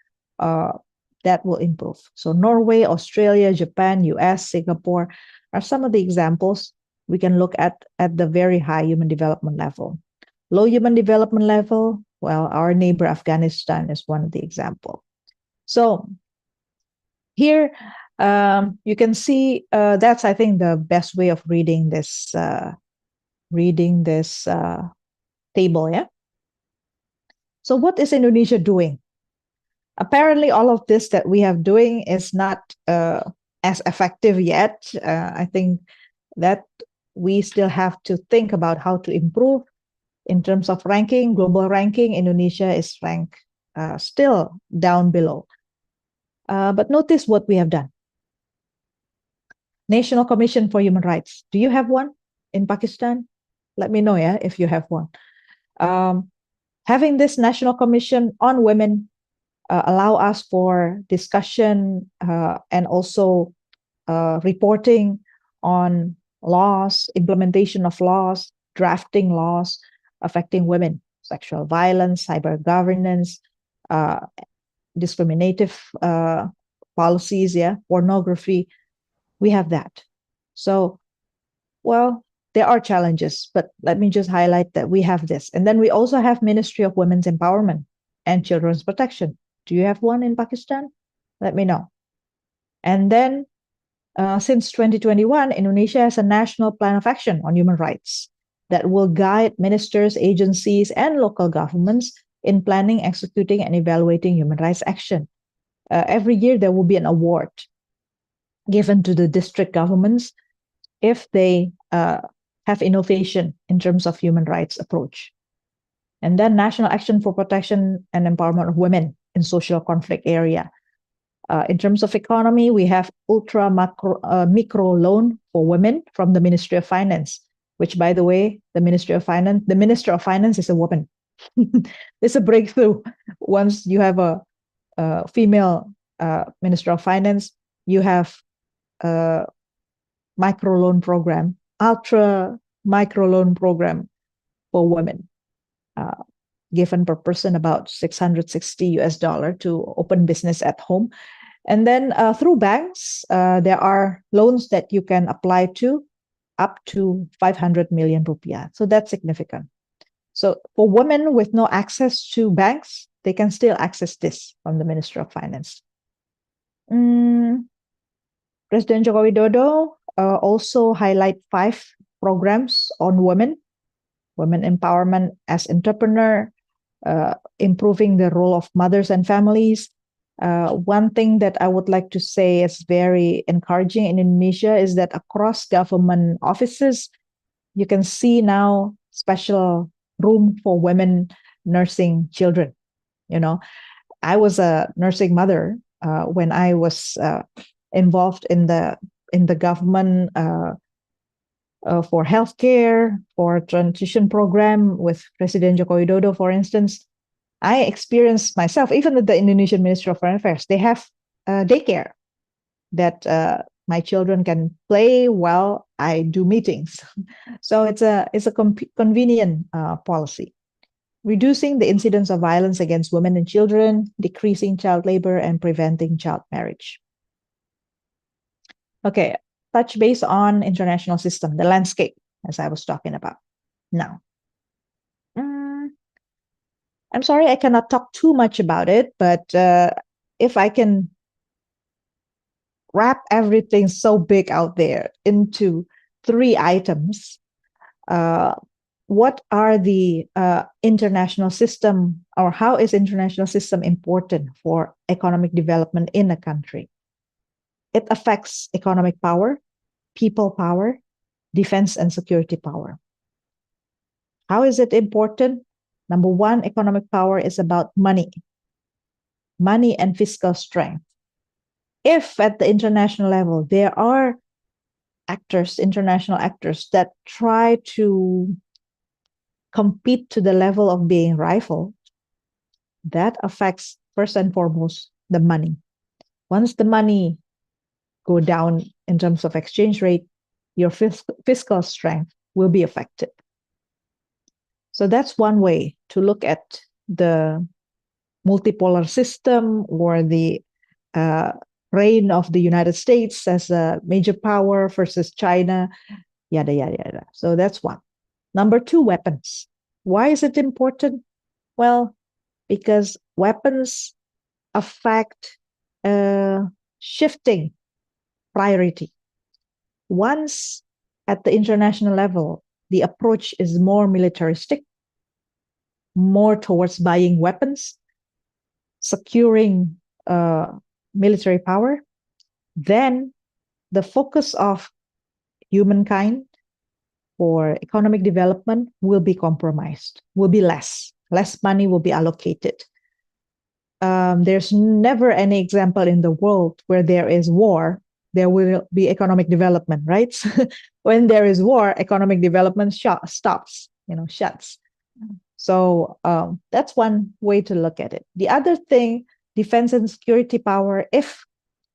That will improve. So Norway, Australia, Japan, US, Singapore are some of the examples we can look at the very high human development level. Low human development level, well, our neighbor Afghanistan is one of the examples. So here you can see that's, I think, the best way of reading this table, yeah? So what is Indonesia doing? Apparently, all of this that we have doing is not as effective yet. I think that we still have to think about how to improve in terms of ranking, global ranking. Indonesia is ranked still down below. But notice what we have done. National Commission for Human Rights. Do you have one in Pakistan? Let me know, yeah, if you have one. Having this National Commission on Women allow us for discussion and also reporting on laws, implementation of laws, drafting laws affecting women, sexual violence, cyber governance, discriminative policies, pornography. We have that. So, well, there are challenges, but let me just highlight that we have this. And then we also have Ministry of Women's Empowerment and Children's Protection. Do you have one in Pakistan? Let me know. And then since 2021, Indonesia has a national plan of action on human rights that will guide ministers, agencies, and local governments in planning, executing, and evaluating human rights action. Every year, there will be an award given to the district governments if they have innovation in terms of human rights approach. And then National Action for Protection and Empowerment of Women in social conflict area. In terms of economy, we have micro loan for women from the Ministry of Finance, which, by the way, the Minister of Finance is a woman. It's a breakthrough. Once you have a female Minister of Finance, you have a micro loan program, ultra micro loan program for women. Given per person about $660 to open business at home. And then through banks, there are loans that you can apply to up to 500 million rupiah. So that's significant. So for women with no access to banks, they can still access this from the Ministry of Finance. President Joko Widodo also highlight 5 programs on women empowerment as entrepreneur, improving the role of mothers and families. One thing that I would like to say is very encouraging in Indonesia is that across government offices, you can see now special room for women nursing children. I was a nursing mother when I was involved in the government for healthcare, for transition program with President Joko Widodo, for instance. I experienced myself, even with the Indonesian Ministry of Foreign Affairs, they have daycare that my children can play while I do meetings. So it's a convenient policy. Reducing the incidence of violence against women and children, decreasing child labor, and preventing child marriage. Okay, touch base on international system, the landscape, as I was talking about. Now, I'm sorry I cannot talk too much about it, but if I can wrap everything so big out there into 3 items, what are the international system, or how is international system important for economic development in a country? It affects economic power, people power, defense and security power. How is it important? Number 1, economic power is about money and fiscal strength. If at the international level, there are actors, international actors that try to compete to the level of being rival, that affects first and foremost the money. Once the money go down in terms of exchange rate, your fiscal strength will be affected. So that's one way to look at the multipolar system, or the reign of the United States as a major power versus China, yada, yada, yada. So that's one. Number 2, weapons. Why is it important? Well, because weapons affect shifting priority. Once at the international level, the approach is more militaristic, more towards buying weapons, securing military power, then the focus of humankind for economic development will be compromised, will be less. Less money will be allocated. There's never any example in the world where there is war, there will be economic development, right? When there is war, economic development stops, shuts. So that's one way to look at it. The other thing, defense and security power, if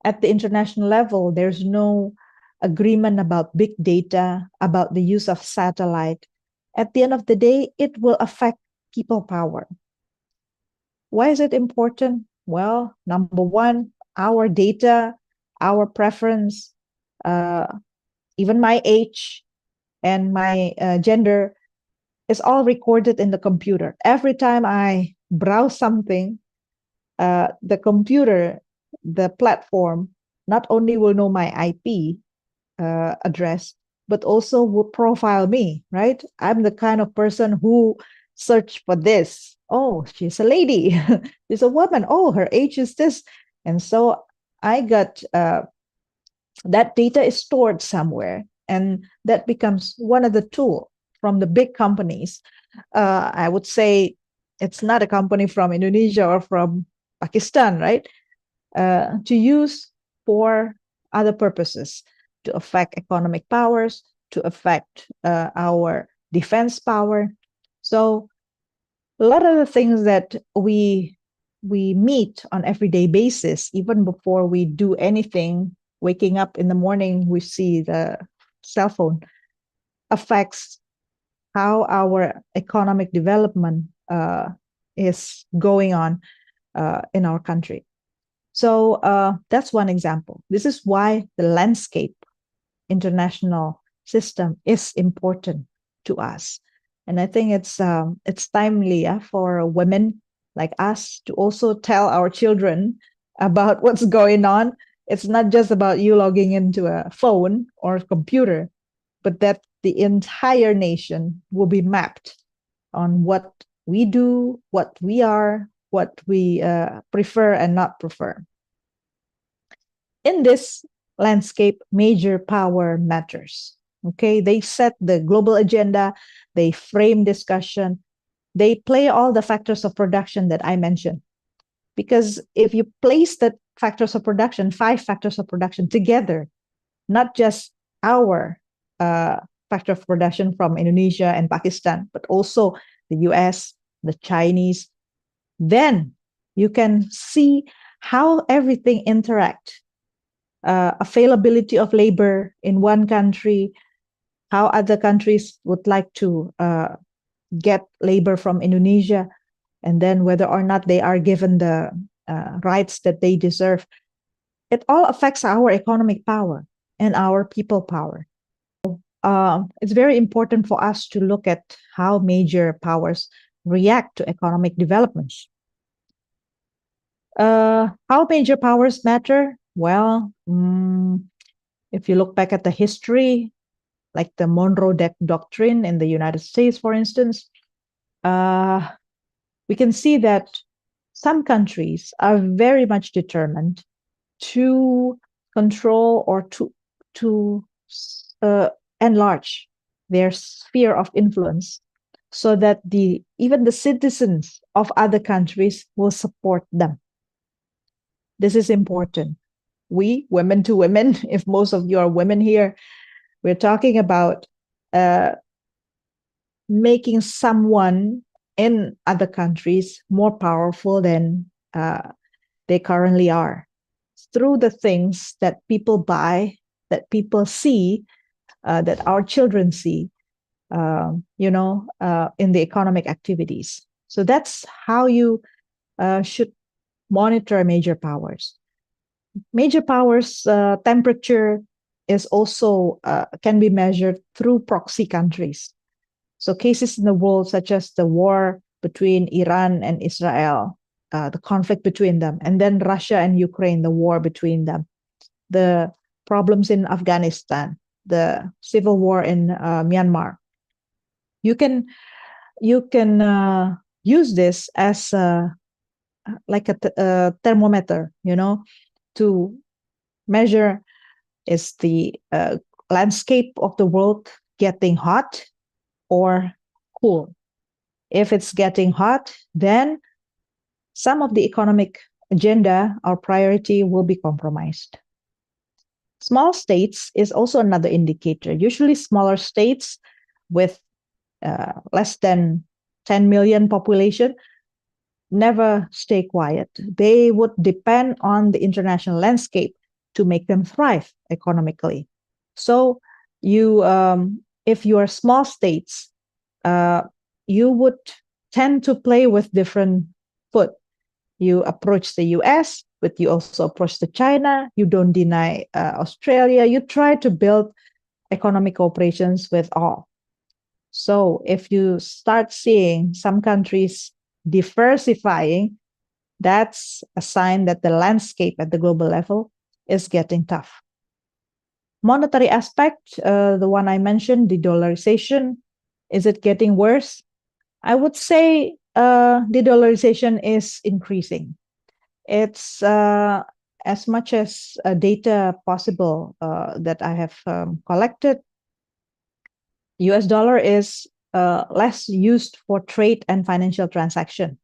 at the international level, there's no agreement about big data, about the use of satellite, at the end of the day, it will affect people power. Why is it important? Well, number 1, our data, our preference, even my age and my gender is all recorded in the computer. Every time I browse something, the computer, the platform, not only will know my IP address, but also will profile me, right? I'm the kind of person who search for this. Oh, she's a lady. She's a woman. Oh, her age is this. And so I got that data is stored somewhere, and that becomes one of the tools from the big companies. I would say it's not a company from Indonesia or from Pakistan, right? To use for other purposes, to affect economic powers, to affect our defense power. So a lot of the things that we meet on everyday basis, even before we do anything, waking up in the morning, we see the cell phone, affects how our economic development is going on in our country. So that's one example. This is why the landscape, international system is important to us. And I think it's timely for women like us to also tell our children about what's going on. It's not just about you logging into a phone or a computer, but that the entire nation will be mapped on what we do, what we are, what we prefer and not prefer. In this landscape, major power matters. Okay, they set the global agenda, they frame discussion, they play all the factors of production that I mentioned. Because if you place the factors of production, 5 factors of production together, not just our factor of production from Indonesia and Pakistan, but also the US, the Chinese, then you can see how everything interact. Availability of labor in one country, how other countries would like to get labor from Indonesia, and then whether or not they are given the rights that they deserve. It all affects our economic power and our people power. It's very important for us to look at how major powers react to economic developments. How major powers matter? Well, if you look back at the history, like the Monroe Doctrine in the United States, for instance, we can see that some countries are very much determined to control or to enlarge their sphere of influence so that even the citizens of other countries will support them. This is important. We, women to women, if most of you are women here, we're talking about making someone in other countries more powerful than they currently are through the things that people buy, that people see, that our children see, in the economic activities. So that's how you should monitor major powers. Major powers temperature is also can be measured through proxy countries. So cases in the world such as the war between Iran and Israel, the conflict between them, and then Russia and Ukraine, the war between them, the problems in Afghanistan, the civil war in Myanmar. You can use this as like a thermometer, to measure, is the landscape of the world getting hot or cool? If it's getting hot, then some of the economic agenda or priority will be compromised. Small states is also another indicator. Usually smaller states with less than 10 million population never stay quiet. They would depend on the international landscape to make them thrive economically. So if you are small states, you would tend to play with different foot. You approach the US, but you also approach the China. You don't deny Australia. You try to build economic cooperations with all. So if you start seeing some countries diversifying, that's a sign that the landscape at the global level is getting tough. Monetary aspect, the one I mentioned, the dollarization, is it getting worse? I would say the dollarization is increasing. It's as much as data possible that I have collected. US dollar is less used for trade and financial transaction.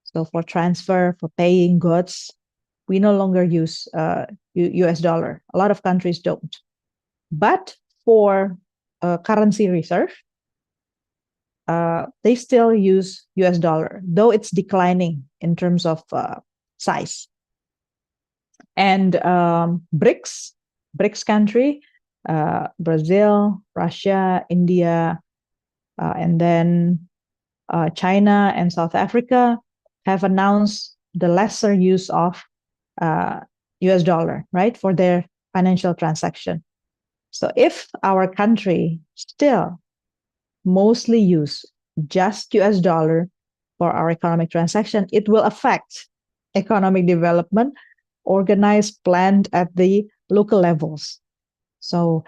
So for transfer, for paying goods, we no longer use US dollar. A lot of countries don't. But for currency reserve, they still use US dollar, though it's declining in terms of size. And BRICS country, Brazil, Russia, India, and then China and South Africa have announced the lesser use of US dollar, right, for their financial transaction. So if our country still mostly use just US dollar for our economic transaction, it will affect economic development organized, planned at the local levels. So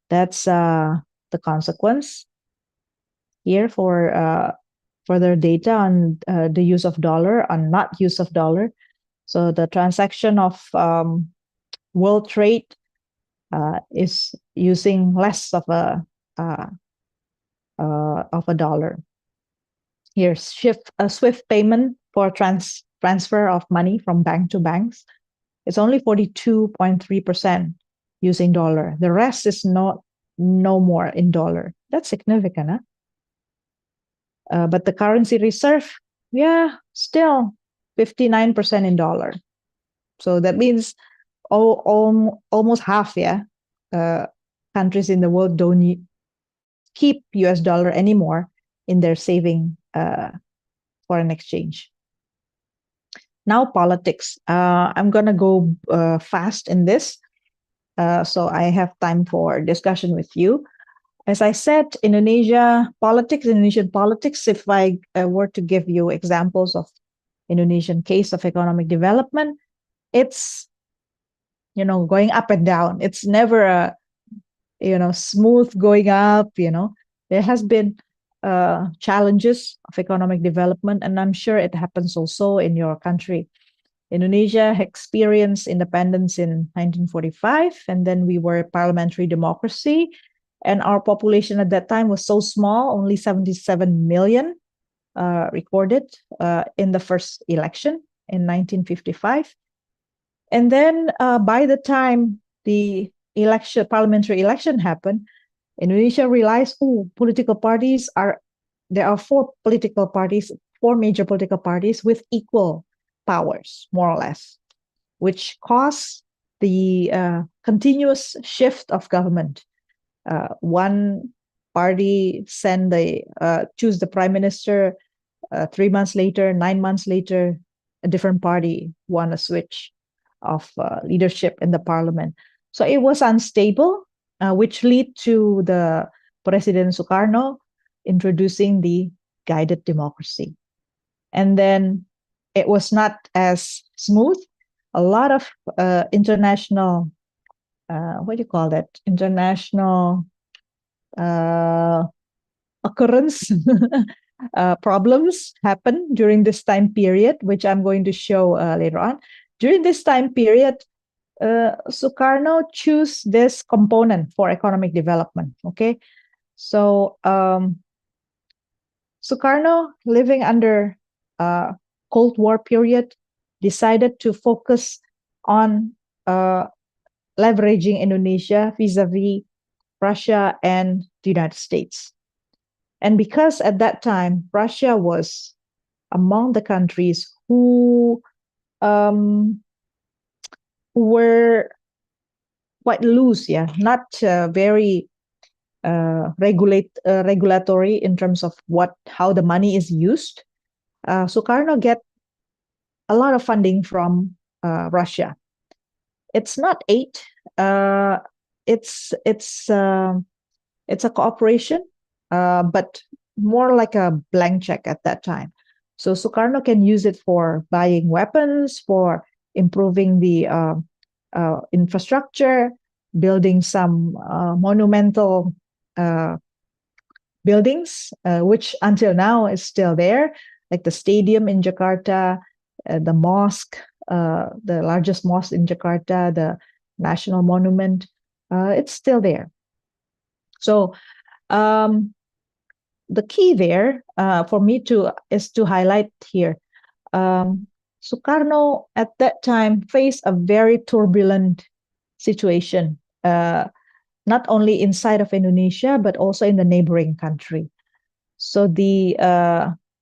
that's the consequence here for further data on the use of dollar, on not use of dollar. So the transaction of world trade is using less of a dollar. Here's SWIFT payment for transfer of money from bank to banks. It's only 42.3% using dollar. The rest is no more in dollar. That's significant, huh? But the currency reserve, yeah, still 59% in dollar. So that means almost half, countries in the world don't keep US dollar anymore in their saving foreign exchange. Now politics. I'm gonna go fast in this, so I have time for discussion with you. As I said, Indonesian politics, if I were to give you examples of Indonesian case of economic development, it's, going up and down. It's never a, smooth going up, There has been challenges of economic development, and I'm sure it happens also in your country. Indonesia experienced independence in 1945, and then we were a parliamentary democracy. And our population at that time was so small, only 77 million recorded in the first election in 1955. And then by the time the parliamentary election happened, Indonesia realized, there are four major political parties with equal powers, more or less, which caused the continuous shift of government. One party choose the prime minister. 3 months later, 9 months later, a different party won a switch of leadership in the parliament. So it was unstable, which led to the President Sukarno introducing the guided democracy. And then it was not as smooth. A lot of international international occurrence problems happen during this time period, which I'm going to show later on. During this time period, Sukarno chose this component for economic development. Okay, so Sukarno, living under Cold War period, decided to focus on leveraging Indonesia vis-a-vis Russia and the United States. And because at that time, Russia was among the countries who were quite loose, not very regulatory in terms of how the money is used. Sukarno get a lot of funding from Russia. It's not aid. It's a cooperation, but more like a blank check at that time. So Sukarno can use it for buying weapons, for improving the infrastructure, building some monumental buildings, which until now is still there, like the stadium in Jakarta, the mosque, the largest mosque in Jakarta, the national monument. It's still there. So the key there for me is to highlight here. Sukarno at that time faced a very turbulent situation, not only inside of Indonesia, but also in the neighboring country. So the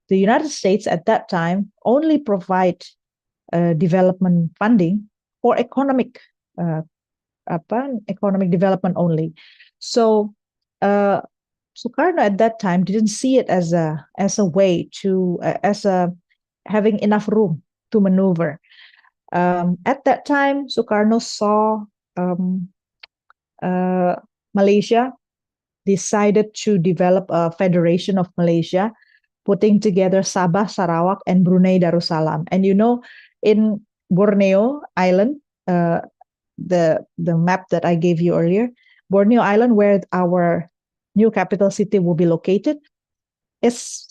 United States at that time only provide development funding for economic development only. So Sukarno at that time didn't see it as a way to having enough room to maneuver. At that time, Sukarno saw Malaysia decided to develop a federation of Malaysia, putting together Sabah, Sarawak, and Brunei Darussalam. And in Borneo Island, the map that I gave you earlier, Borneo Island, where our new capital city will be located, is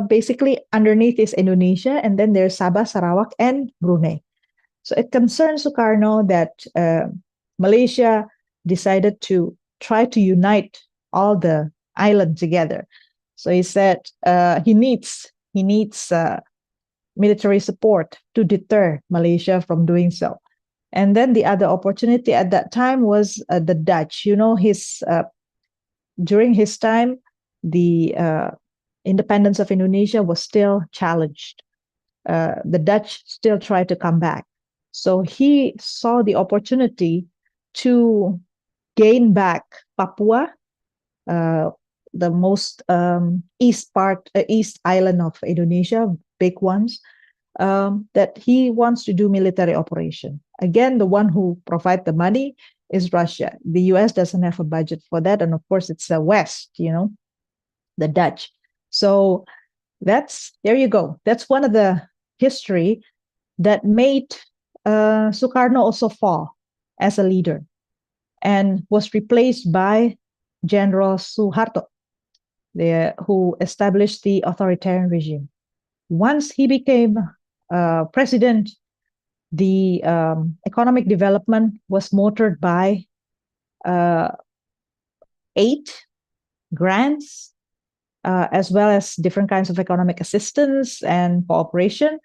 basically underneath is Indonesia, and then there's Sabah, Sarawak, and Brunei. So it concerns Sukarno that Malaysia decided to try to unite all the island together. So he said he needs military support to deter Malaysia from doing so. And then the other opportunity at that time was the Dutch. During his time, the independence of Indonesia was still challenged. The Dutch still tried to come back. So he saw the opportunity to gain back Papua, the most east island of Indonesia, big ones, that he wants to do military operation. Again, the one who provide the money is Russia. The US doesn't have a budget for that. And of course, it's the West, the Dutch. So there you go. That's one of the history that made Sukarno also fall as a leader and was replaced by General Suharto, who established the authoritarian regime. Once he became president, the economic development was motored by aid, grants, as well as different kinds of economic assistance and cooperation.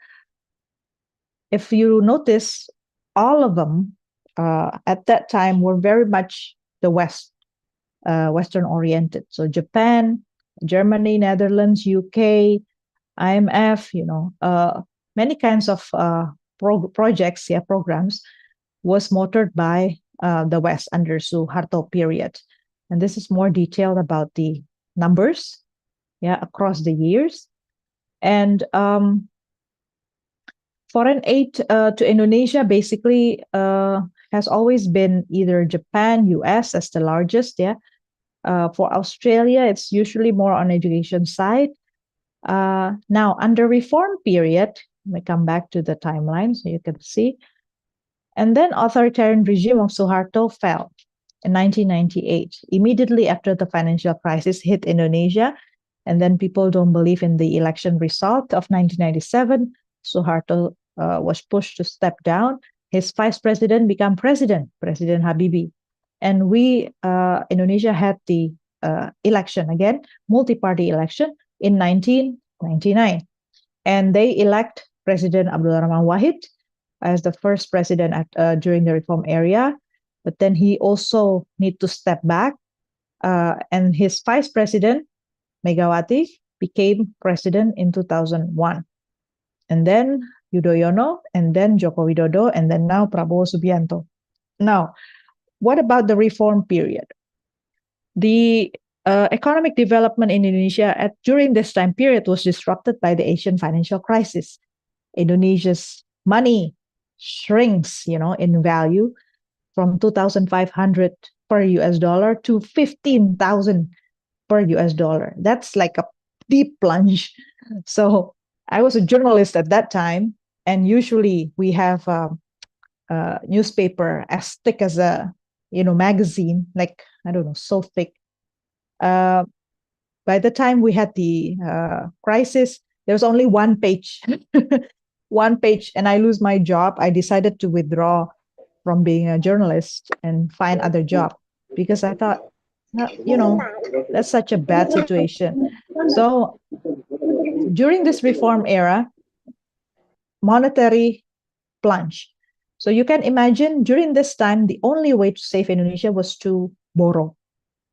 If you notice, all of them at that time were very much the Western oriented. So Japan, Germany, Netherlands, UK, IMF, many kinds of programs was motored by the West under Suharto period. And this is more detailed about the numbers, across the years. And foreign aid to Indonesia basically has always been either Japan, US as the largest. For Australia, it's usually more on education side. Now, under reform period, let me come back to the timeline so you can see. And then authoritarian regime of Suharto fell in 1998, immediately after the financial crisis hit Indonesia. And then people don't believe in the election result of 1997. Suharto was pushed to step down. His vice president became President Habibie. And Indonesia had the election again, multi-party election in 1999. And they elect President Abdul Rahman Wahid as the first president during the reform era. But then he also need to step back. And his vice president, Megawati, became president in 2001. And then Yudhoyono, and then Joko Widodo, and then now Prabowo Subianto. Now, what about the reform period? The economic development in Indonesia during this time period was disrupted by the Asian financial crisis. Indonesia's money shrinks, in value from 2,500 per US dollar to 15,000 per US dollar. That's like a deep plunge. So I was a journalist at that time, and usually we have a newspaper as thick as a magazine, like, I don't know, so thick. By the time we had the crisis, there was only one page, and I lose my job. I decided to withdraw from being a journalist and find other job because I thought, that's such a bad situation. So during this reform era, monetary plunge. So you can imagine during this time, the only way to save Indonesia was to borrow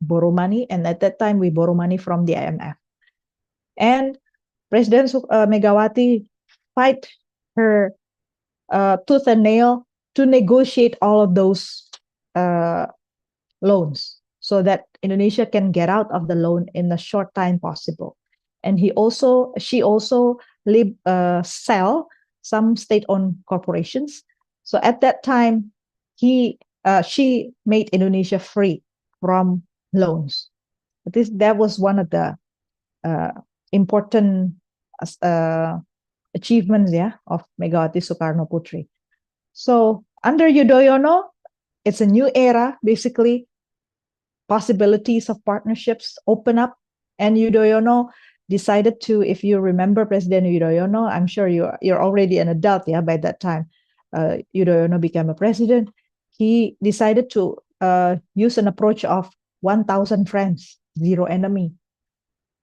money. And at that time, we borrow money from the IMF. And President Megawati fight her tooth and nail to negotiate all of those loans so that Indonesia can get out of the loan in the short time possible. And she also sell some state-owned corporations. So at that time, she made Indonesia free from loans. That was one of the important achievements, of Megawati Soekarno Putri. So under Yudhoyono, it's a new era, basically. Possibilities of partnerships open up, and Yudhoyono decided to, if you remember President Yudhoyono, I'm sure you're already an adult, by that time. Yudhoyono became a president. He decided to use an approach of 1,000 friends, zero enemy.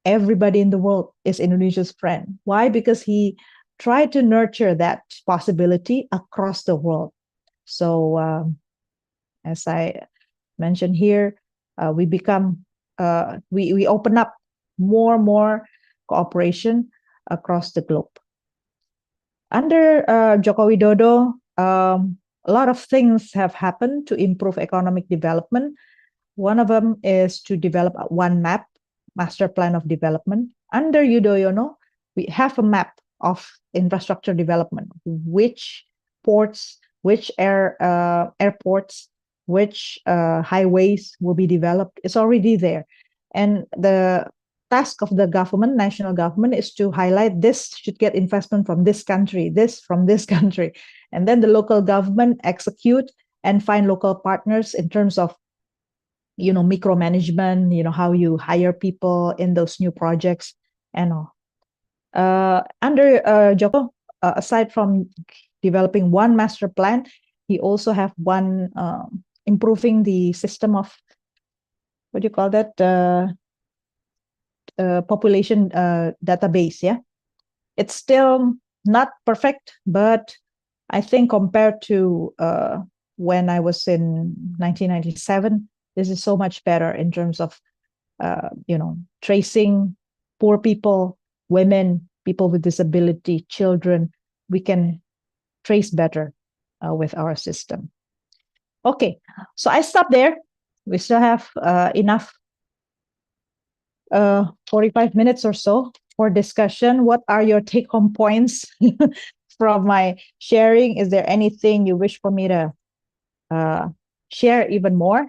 Everybody in the world is Indonesia's friend. Why? Because he tried to nurture that possibility across the world. So as I mentioned here, we open up more cooperation across the globe. Under Joko Widodo, a lot of things have happened to improve economic development. One of them is to develop one map, master plan of development. Under Yudhoyono, we have a map of infrastructure development, which ports, which airports, which highways will be developed. It's already there. And the task of the government, national government, is to highlight this should get investment from this country, this from this country. And then the local government execute and find local partners in terms of micromanagement, how you hire people in those new projects and all. Under Joko, aside from developing one master plan, he also have one improving the system of, what do you call that, population database. It's still not perfect, but I think compared to when I was in 1997, this is so much better in terms of tracing poor people, women, people with disability, children. We can trace better with our system. Okay, so I stop there. We still have enough 45 minutes or so for discussion. What are your take-home points from my sharing? Is there anything you wish for me to share even more?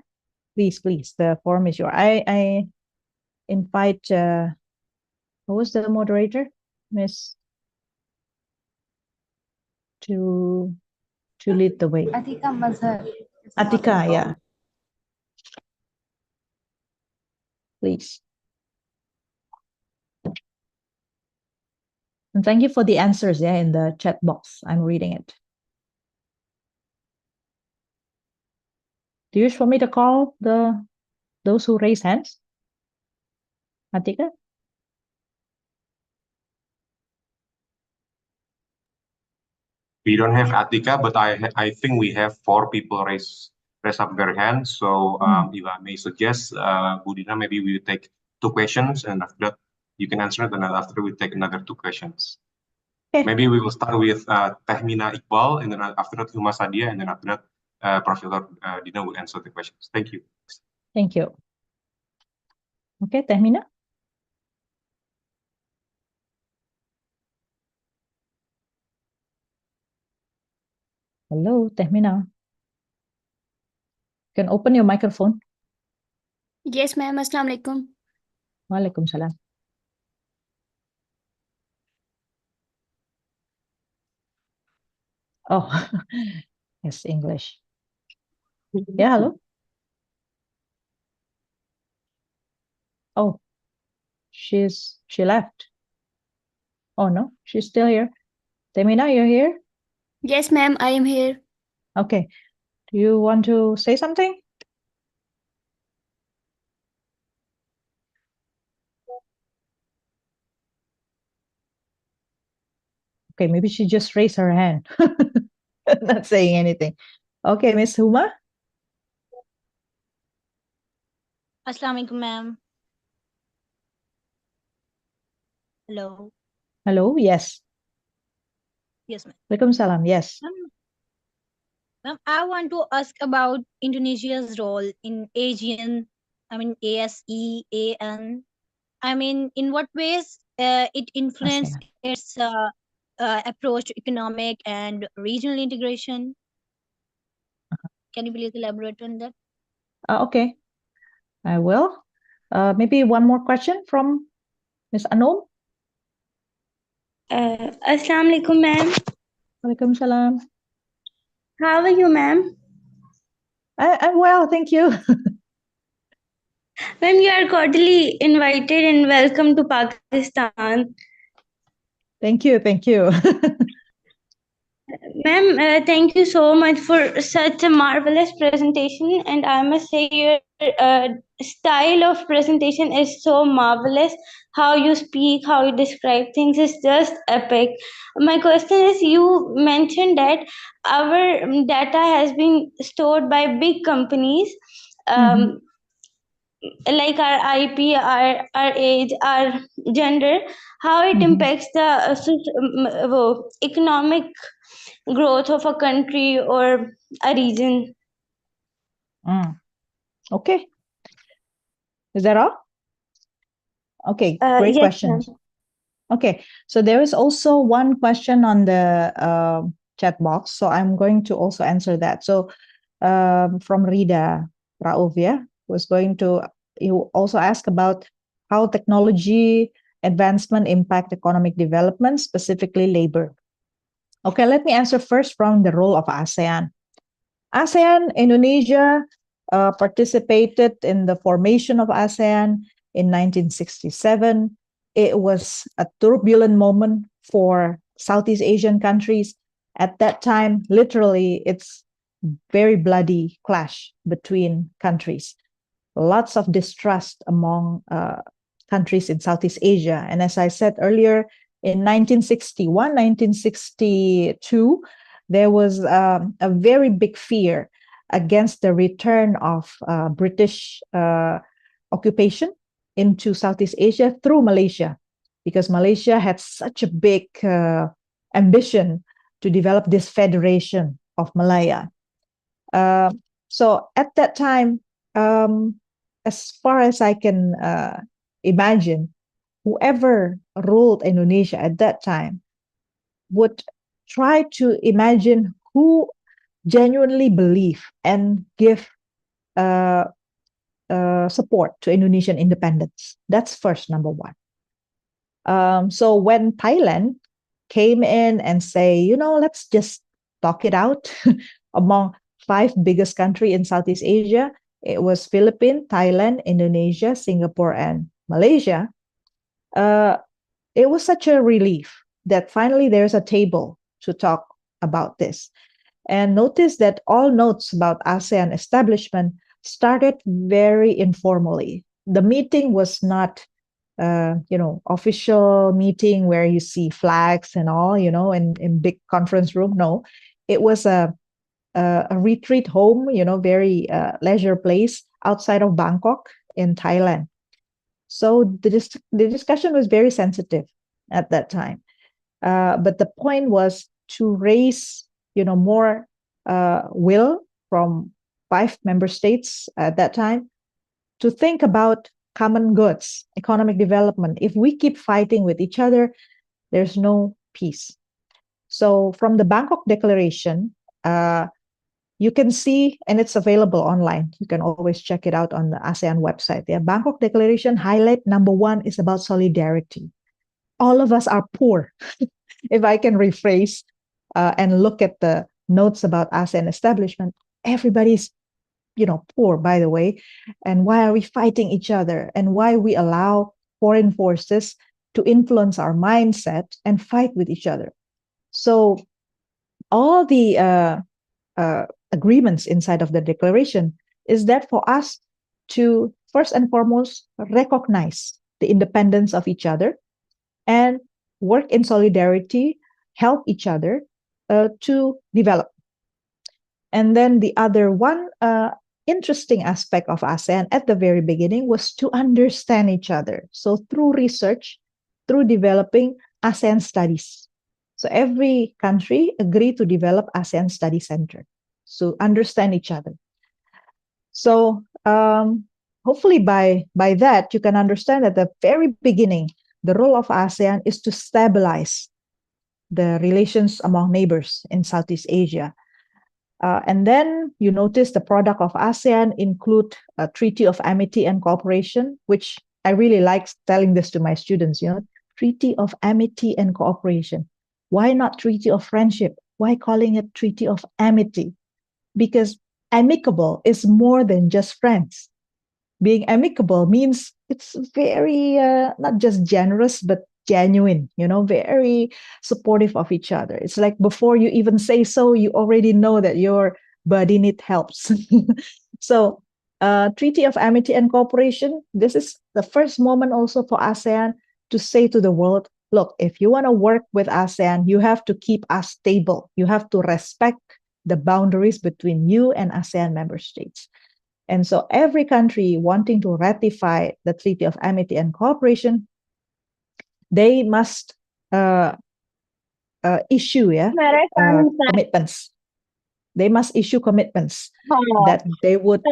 Please, the forum is yours. I invite, who was the moderator? Miss, to lead the way. Atika Mazhar. Atika, yeah. Please. And thank you for the answers, in the chat box. I'm reading it. Do you wish for me to call those who raise hands? Atika? We don't have Atika, but I think we have 4 people raise up their hands. So if I may suggest, Bu Dinna, maybe we will take 2 questions, and after that you can answer it, and then after we take another 2 questions. Okay. Maybe we will start with Tehmina Iqbal, and then after that Huma Sadia, and then after that Professor Dinna will answer the questions. Thank you. Thank you. Okay, Tehmina. Hello, Tehmina. You can open your microphone. Yes, ma'am. Assalamu alaikum. Walaikum salam. Oh, yes, English. Yeah, hello. Oh, she left. Oh no, she's still here. Tehmina, you're here? Yes, ma'am. I am here. Okay. Do you want to say something? Okay, maybe she just raised her hand. Not saying anything. Okay, Miss Huma. Assalamu alaikum, ma'am. Hello. Hello, yes. Yes, ma'am. Walaikum salam, yes. Ma'am, I want to ask about Indonesia's role in ASEAN, ASEAN. In what ways it influenced its approach to economic and regional integration? Can you please elaborate on that? Okay. I will. Maybe one more question from Ms. Anom. Assalamu alaikum, ma'am. Walaikum salam. How are you, ma'am? I'm well, thank you. Ma'am, you are cordially invited and welcome to Pakistan. Thank you, thank you. Ma'am, thank you so much for such a marvelous presentation. And I must say, your style of presentation is so marvelous. How you speak, how you describe things is just epic. My question is, you mentioned that our data has been stored by big companies. Mhm. Like our IP, our age, our gender, how it Mhm. impacts the economic growth of a country or a region. Okay. Is that all? Okay, great Yes, questions. ma'am. Okay, so there is also one question on the chat box, so I'm going to also answer that. So from Rida Rauf, yeah, was going to, you also ask about how technology advancement impact economic development, specifically labor. Okay, let me answer first from the role of ASEAN. ASEAN, Indonesia participated in the formation of ASEAN in 1967. It was a turbulent moment for Southeast Asian countries. At that time, literally, it's very bloody clash between countries. Lots of distrust among countries in Southeast Asia. And as I said earlier, in 1961, 1962, there was a very big fear against the return of British occupation into Southeast Asia through Malaysia, because Malaysia had such a big ambition to develop this federation of Malaya. So at that time, as far as I can imagine, whoever ruled Indonesia at that time would try to imagine who genuinely believe and give support to Indonesian independence. That's first, number one. So when Thailand came in and say, let's just talk it out among 5 biggest countries in Southeast Asia, it was Philippines, Thailand, Indonesia, Singapore, and Malaysia. It was such a relief that finally there's a table to talk about this. And notice that all notes about ASEAN establishment started very informally. The meeting was not, official meeting where you see flags and all, in big conference room. No, it was a retreat home, very leisure place outside of Bangkok in Thailand. So the discussion was very sensitive at that time. But the point was to raise, more will from 5 member states at that time to think about common goods, economic development. If we keep fighting with each other, there's no peace. So from the Bangkok Declaration, you can see, and it's available online. You can always check it out on the ASEAN website. The Bangkok Declaration highlight number 1 is about solidarity. All of us are poor. If I can rephrase and look at the notes about ASEAN establishment, everybody's, poor, by the way. And why are we fighting each other? And why we allow foreign forces to influence our mindset and fight with each other? So all the agreements inside of the declaration is that for us to first and foremost recognize the independence of each other and work in solidarity, help each other to develop. And then the other one interesting aspect of ASEAN at the very beginning was to understand each other. So through research, through developing ASEAN studies. So every country agreed to develop ASEAN Study Center. So understand each other. So hopefully by that, you can understand at the very beginning, the role of ASEAN is to stabilize the relations among neighbors in Southeast Asia. And then you notice the product of ASEAN include a Treaty of Amity and Cooperation, which I really like telling this to my students, Treaty of Amity and Cooperation. Why not Treaty of Friendship? Why calling it Treaty of Amity? Because amicable is more than just friends. Being amicable means it's very not just generous, but genuine, very supportive of each other. It's like before you even say so, you already know that your buddy needs helps. So Treaty of Amity and Cooperation, this is the first moment also for ASEAN to say to the world, look, if you want to work with ASEAN, you have to keep us stable. You have to respect the boundaries between you and ASEAN member states. And so every country wanting to ratify the Treaty of Amity and Cooperation, they must issue commitments. They must issue commitments that they would.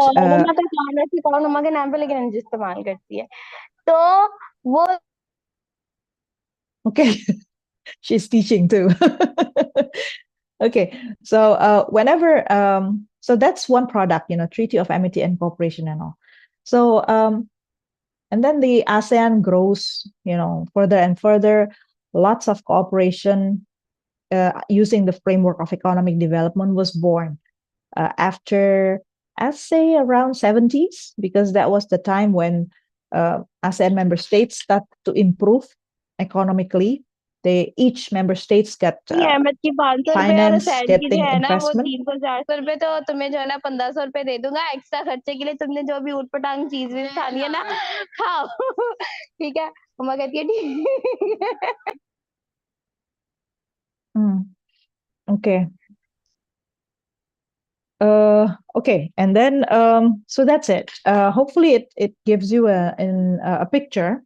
Okay, she's teaching too. Okay, so whenever, so that's one product, Treaty of Amity and Cooperation and all. So, and then the ASEAN grows, further and further, lots of cooperation using the framework of economic development was born after, I'd say around 70s, because that was the time when ASEAN member states start to improve economically. Each member states got finance, getting investment. 300-400 रुपए तो तुम्हें जो है ना 1500 रुपए दे दूंगा extra खर्चे के लिए तुमने जो भी उटपटांग चीज भी खानी है ना खाओ ठीक है मम्मा कहती है ठीक Okay. Okay, and then so that's it. Hopefully, it gives you a picture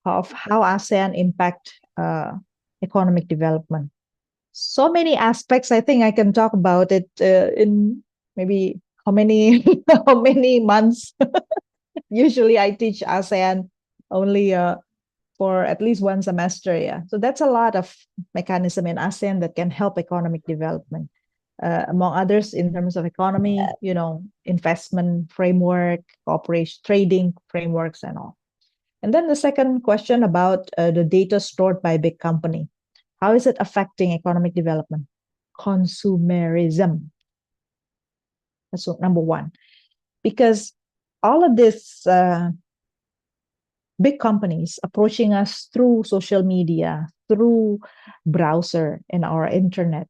of how ASEAN impact economic development. So many aspects. I think I can talk about it in maybe how many how many months. Usually, I teach ASEAN only for at least one semester. Yeah, so that's a lot of mechanism in ASEAN that can help economic development. Among others, in terms of economy, investment framework, cooperation, trading frameworks, and all. And then the second question about the data stored by big company. How is it affecting economic development? Consumerism. That's number one. Because all of this big companies approaching us through social media, through browser and our internet,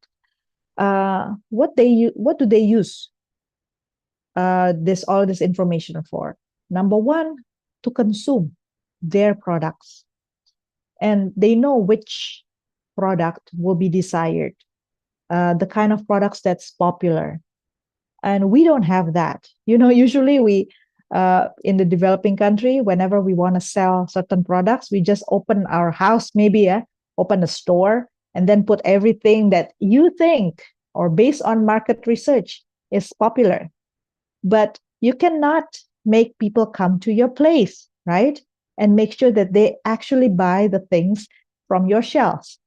what do they use all this information for? Number one, to consume their products, and they know which product will be desired, the kind of products that's popular, and we don't have that. Usually we in the developing country, whenever we want to sell certain products, we just open our house, maybe open a store, and then put everything that you think or based on market research is popular. But you cannot make people come to your place, right? And make sure that they actually buy the things from your shelves.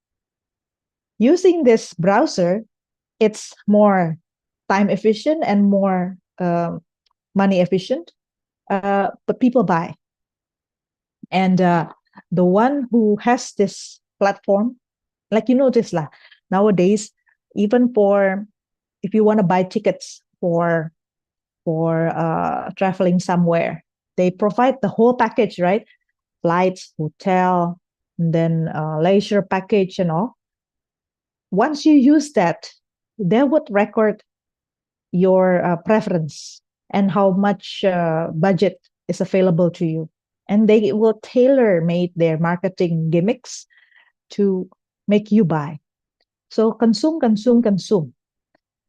Using this browser, it's more time efficient and more money efficient, but people buy. And the one who has this platform, like notice nowadays, even for if you want to buy tickets for traveling somewhere, they provide the whole package, right? Flights, hotel, and then leisure package and all. Once you use that, they would record your preference and how much budget is available to you. And they will tailor-made their marketing gimmicks to make you buy. So consume.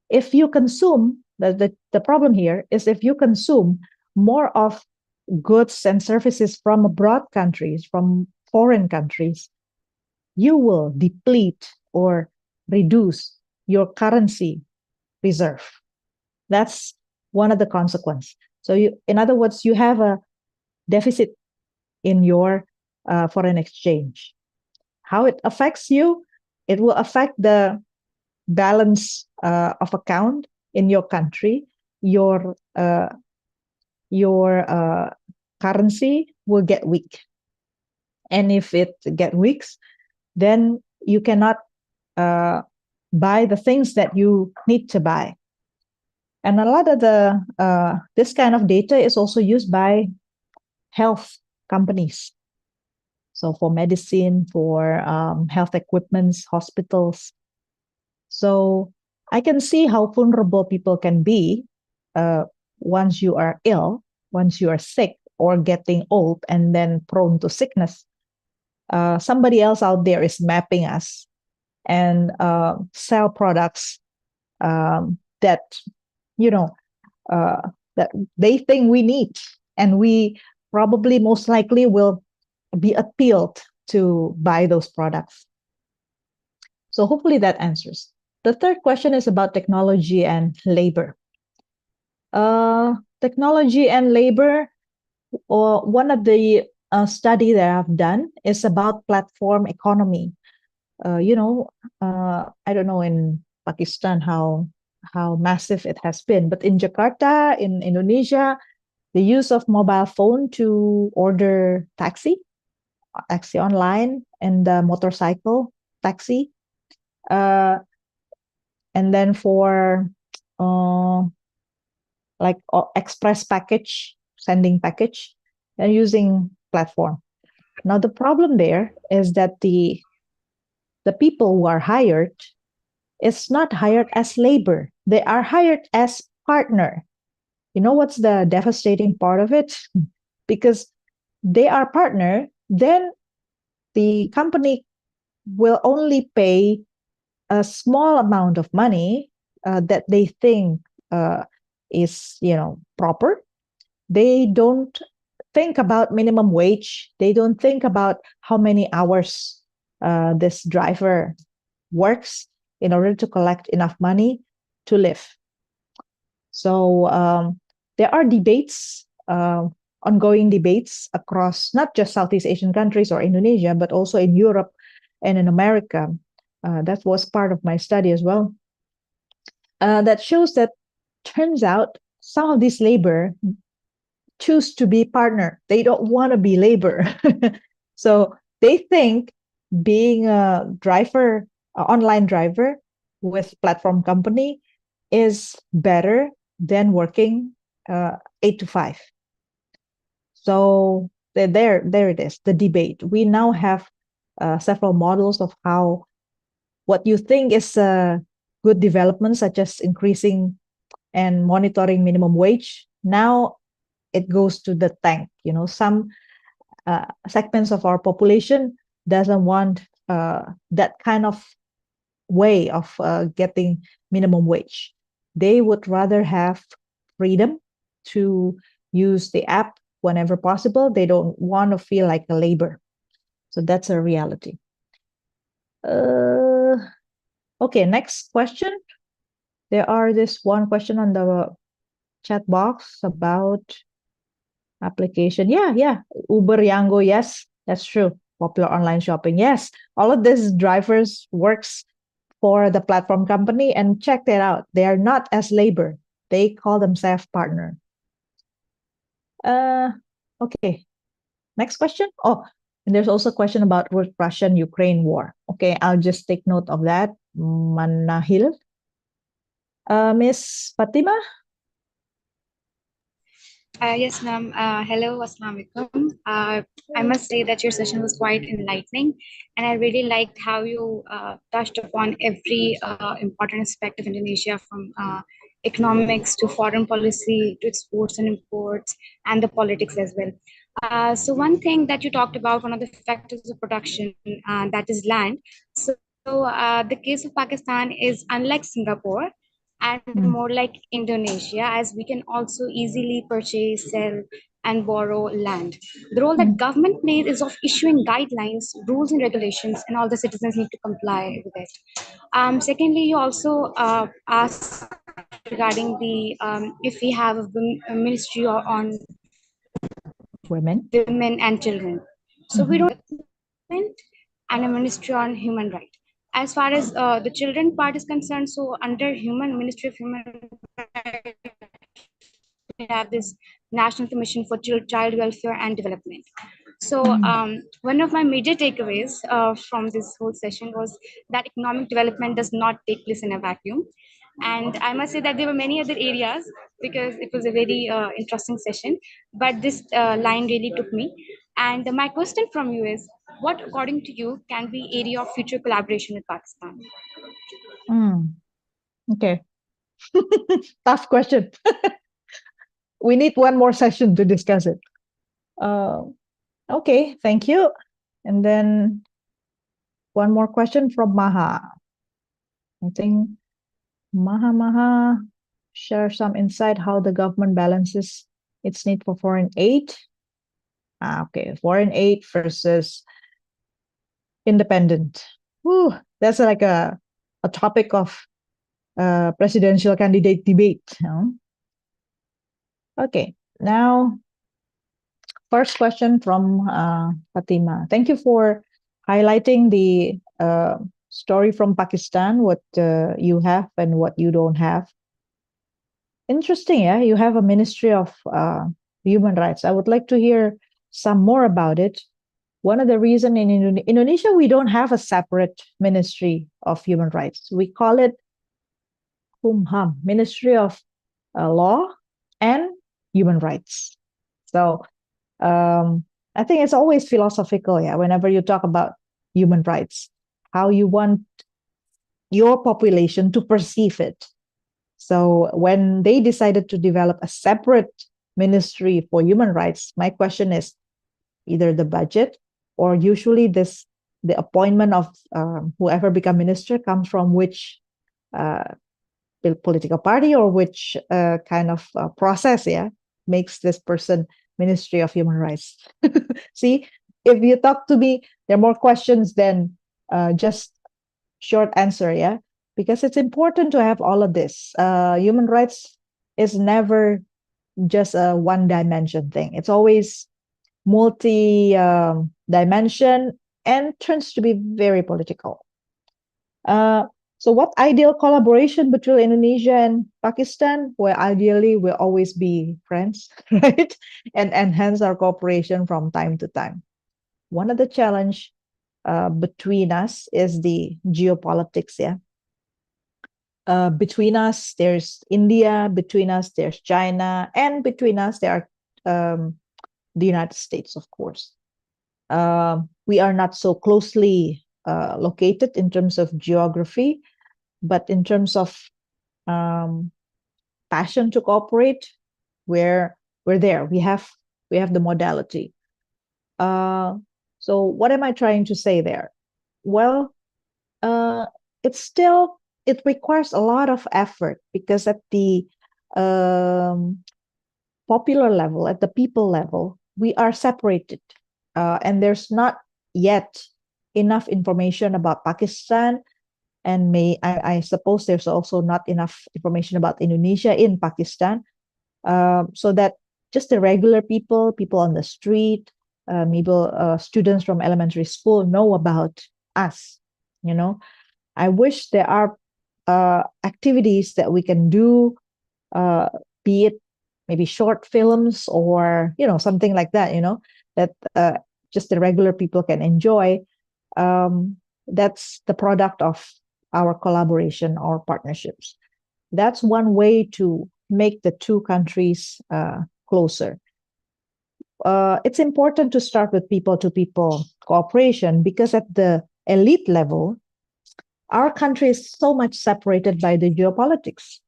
If you consume, the problem here is if you consume more of goods and services from abroad countries, from foreign countries, you will deplete or reduce your currency reserve. That's one of the consequences. So in other words, you have a deficit in your foreign exchange. How it affects you? It will affect the balance of account in your country, your currency will get weak. And if it get weak, then you cannot buy the things that you need to buy. And a lot of the this kind of data is also used by health companies. So for medicine, for health equipments, hospitals. So I can see how vulnerable people can be once you are ill, once you are sick or getting old and then prone to sickness. Somebody else out there is mapping us and sell products that, you know, that they think we need, and we probably most likely will be appealed to buy those products. So hopefully that answers. The third question is about technology and labor. Technology and labor, or one of the study that I've done is about platform economy. I don't know in Pakistan how massive it has been, but in Jakarta, in Indonesia, the use of mobile phone to order taxi online, and the motorcycle taxi, and then for express package, sending package, and using platform. Now the problem there is that the people who are hired is not hired as labor. They are hired as partner. You know what's the devastating part of it? Because they are partner, then the company will only pay a small amount of money that they think is proper. They don't think about minimum wage. They don't think about how many hours this driver works in order to collect enough money to live. So there are debates, ongoing debates across not just Southeast Asian countries or Indonesia, but also in Europe and in America. That was part of my study as well. That shows that turns out some of this labor choose to be partner. They don't want to be labor. So they think being a driver, an online driver with platform company is better than working 8 to 5. So there it is, the debate. We now have several models of how what you think is a good development, such as increasing and monitoring minimum wage. Now it goes to the tank. Some segments of our population doesn't want that kind of way of getting minimum wage. They would rather have freedom to use the app whenever possible. They don't want to feel like a labor. So that's a reality. Okay, next question. There are this one question on the chat box about application. Yeah. Uber, Yango, yes, that's true. Popular online shopping, yes. All of these drivers works for the platform company, and check that out. They are not as labor. They call themselves partner. Okay. Next question. Oh, and there's also a question about Russian-Ukraine war. Okay, I'll just take note of that. Manahil. Miss Fatima? Yes, ma'am. Hello, assalamu alaikum. I must say that your session was quite enlightening, and I really liked how you touched upon every important aspect of Indonesia, from economics to foreign policy to exports and imports, and the politics as well. So one thing that you talked about, one of the factors of production, that is land. So the case of Pakistan is unlike Singapore and more like Indonesia, as we can also easily purchase, sell, and borrow land. The role that government plays is of issuing guidelines, rules, and regulations, and all the citizens need to comply with it. Secondly, you also asked regarding the if we have a ministry on women and children. So we don't and a ministry on human rights. As far as the children part is concerned, so under Ministry of Human we have this National Commission for Child Welfare and Development. So one of my major takeaways from this whole session was that economic development does not take place in a vacuum. And I must say that there were many other areas because it was a very interesting session, but this line really took me. And my question from you is, what according to you can be area of future collaboration with Pakistan? Okay. Tough question. We need one more session to discuss it. Okay, thank you. And then one more question from Maha. I think Maha share some insight how the government balances its need for foreign aid. Okay, foreign aid versus independent. Whew, that's like a topic of presidential candidate debate. Okay, now first question from Fatima. Thank you for highlighting the story from Pakistan, what you have and what you don't have. Interesting, yeah? You have a Ministry of Human Rights. I would like to hear some more about it. One of the reasons in Indonesia, we don't have a separate Ministry of Human Rights. We call it Kumham, Ministry of Law and Human Rights. So I think it's always philosophical, yeah, whenever you talk about human rights, how you want your population to perceive it. So when they decided to develop a separate ministry for human rights, my question is either the budget or usually the appointment of whoever become minister comes from which political party or which kind of process, yeah, makes this person Ministry of Human Rights. See, if you talk to me, there are more questions than just short answer, yeah? Because it's important to have all of this. Human rights is never just a one-dimension thing. It's always multi-dimension and turns to be very political. So what ideal collaboration between Indonesia and Pakistan? Well, ideally, we'll always be friends, right? And enhance our cooperation from time to time. One of the challenge between us is the geopolitics, yeah? Between us, there's India. Between us, there's China. And between us, there are the United States, of course. We are not so closely located in terms of geography, but in terms of passion to cooperate, we're there. We have the modality. So what am I trying to say there? Well, it requires a lot of effort because at the popular level, at the people level, we are separated, and there's not yet enough information about Pakistan, and I suppose there's also not enough information about Indonesia in Pakistan, so that just the regular people on the street, maybe students from elementary school know about us. You know, I wish there are activities that we can do, be it maybe short films or something like that. That just the regular people can enjoy. That's the product of our collaboration or partnerships. That's one way to make the two countries closer. It's important to start with people-to-people cooperation because at the elite level, our country is so much separated by the geopolitics.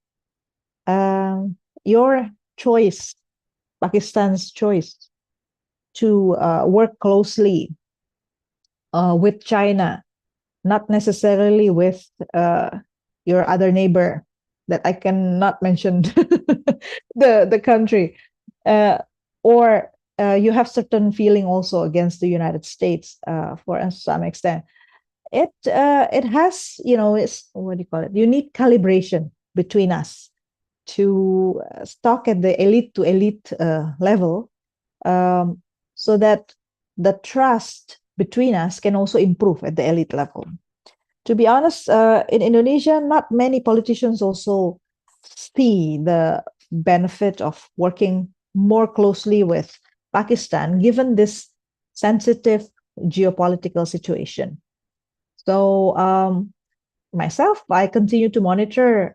Your choice, Pakistan's choice to work closely with China, not necessarily with your other neighbor that I cannot mention the country, or you have certain feeling also against the United States for some extent. It has, it's, what do you call it? You need calibration between us to talk at the elite to elite level, so that the trust between us can also improve at the elite level. To be honest, in Indonesia, not many politicians also see the benefit of working more closely with Pakistan, given this sensitive geopolitical situation. So myself, I continue to monitor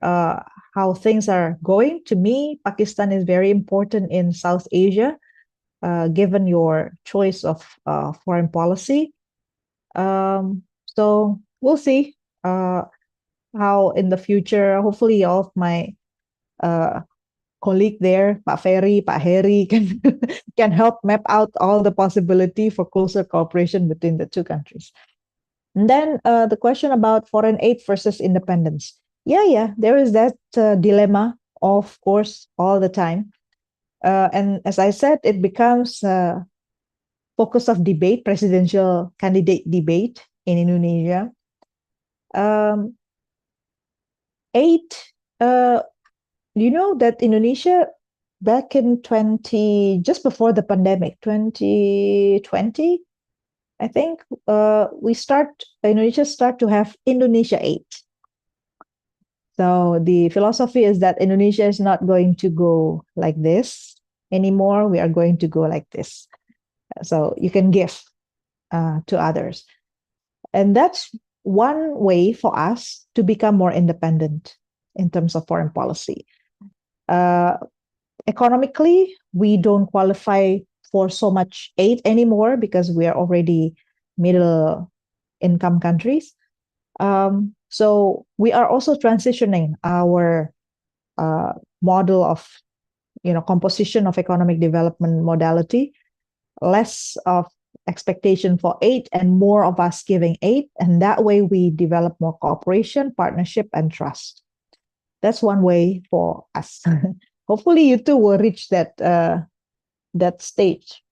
how things are going. To me, Pakistan is very important in South Asia, given your choice of foreign policy. So we'll see how in the future, hopefully all of my colleague there, Pak Ferry, Pak Heri, can help map out all the possibility for closer cooperation between the two countries. And then the question about foreign aid versus independence. Yeah, there is that dilemma, of course, all the time. And as I said, it becomes focus of debate, presidential candidate debate in Indonesia. Aid, you know that Indonesia back in just before the pandemic, 2020, I think Indonesia start to have Indonesia Aid. So the philosophy is that Indonesia is not going to go like this anymore. We are going to go like this. So you can give to others. And that's one way for us to become more independent in terms of foreign policy. Economically, we don't qualify for so much aid anymore because we are already middle income countries. So we are also transitioning our model of, composition of economic development modality, less of expectation for aid and more of us giving aid. And that way we develop more cooperation, partnership, and trust. That's one way for us. Hopefully you too will reach that stage.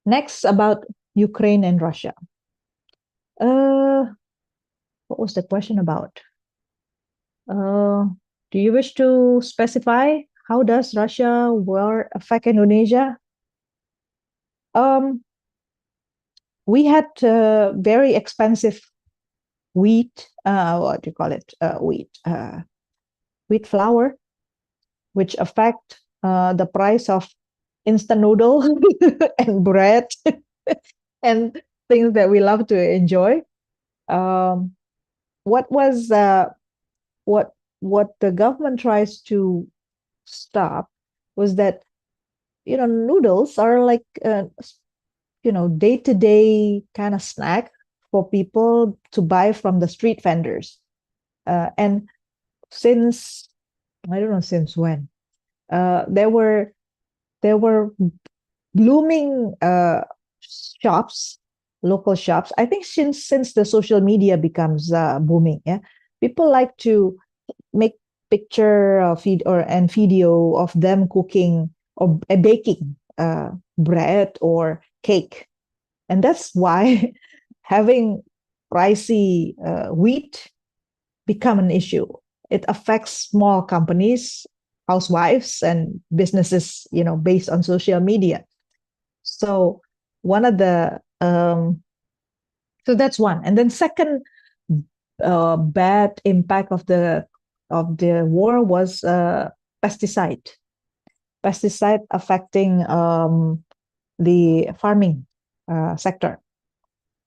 Next, about Ukraine and Russia. What was the question about? Do you wish to specify how does Russia war affect Indonesia? We had very expensive wheat. What do you call it? Wheat flour, which affect the price of instant noodle and bread and things that we love to enjoy. What the government tries to stop was that noodles are like day-to-day kind of snack for people to buy from the street vendors, and since I don't know since when there were blooming shops, local shops. I think since the social media becomes booming, people like to make picture feed and video of them cooking or baking bread or cake, and that's why having pricey wheat become an issue. It affects small companies, housewives, and businesses, based on social media. So one of the so that's one, and then second bad impact of the war was pesticide affecting the farming sector.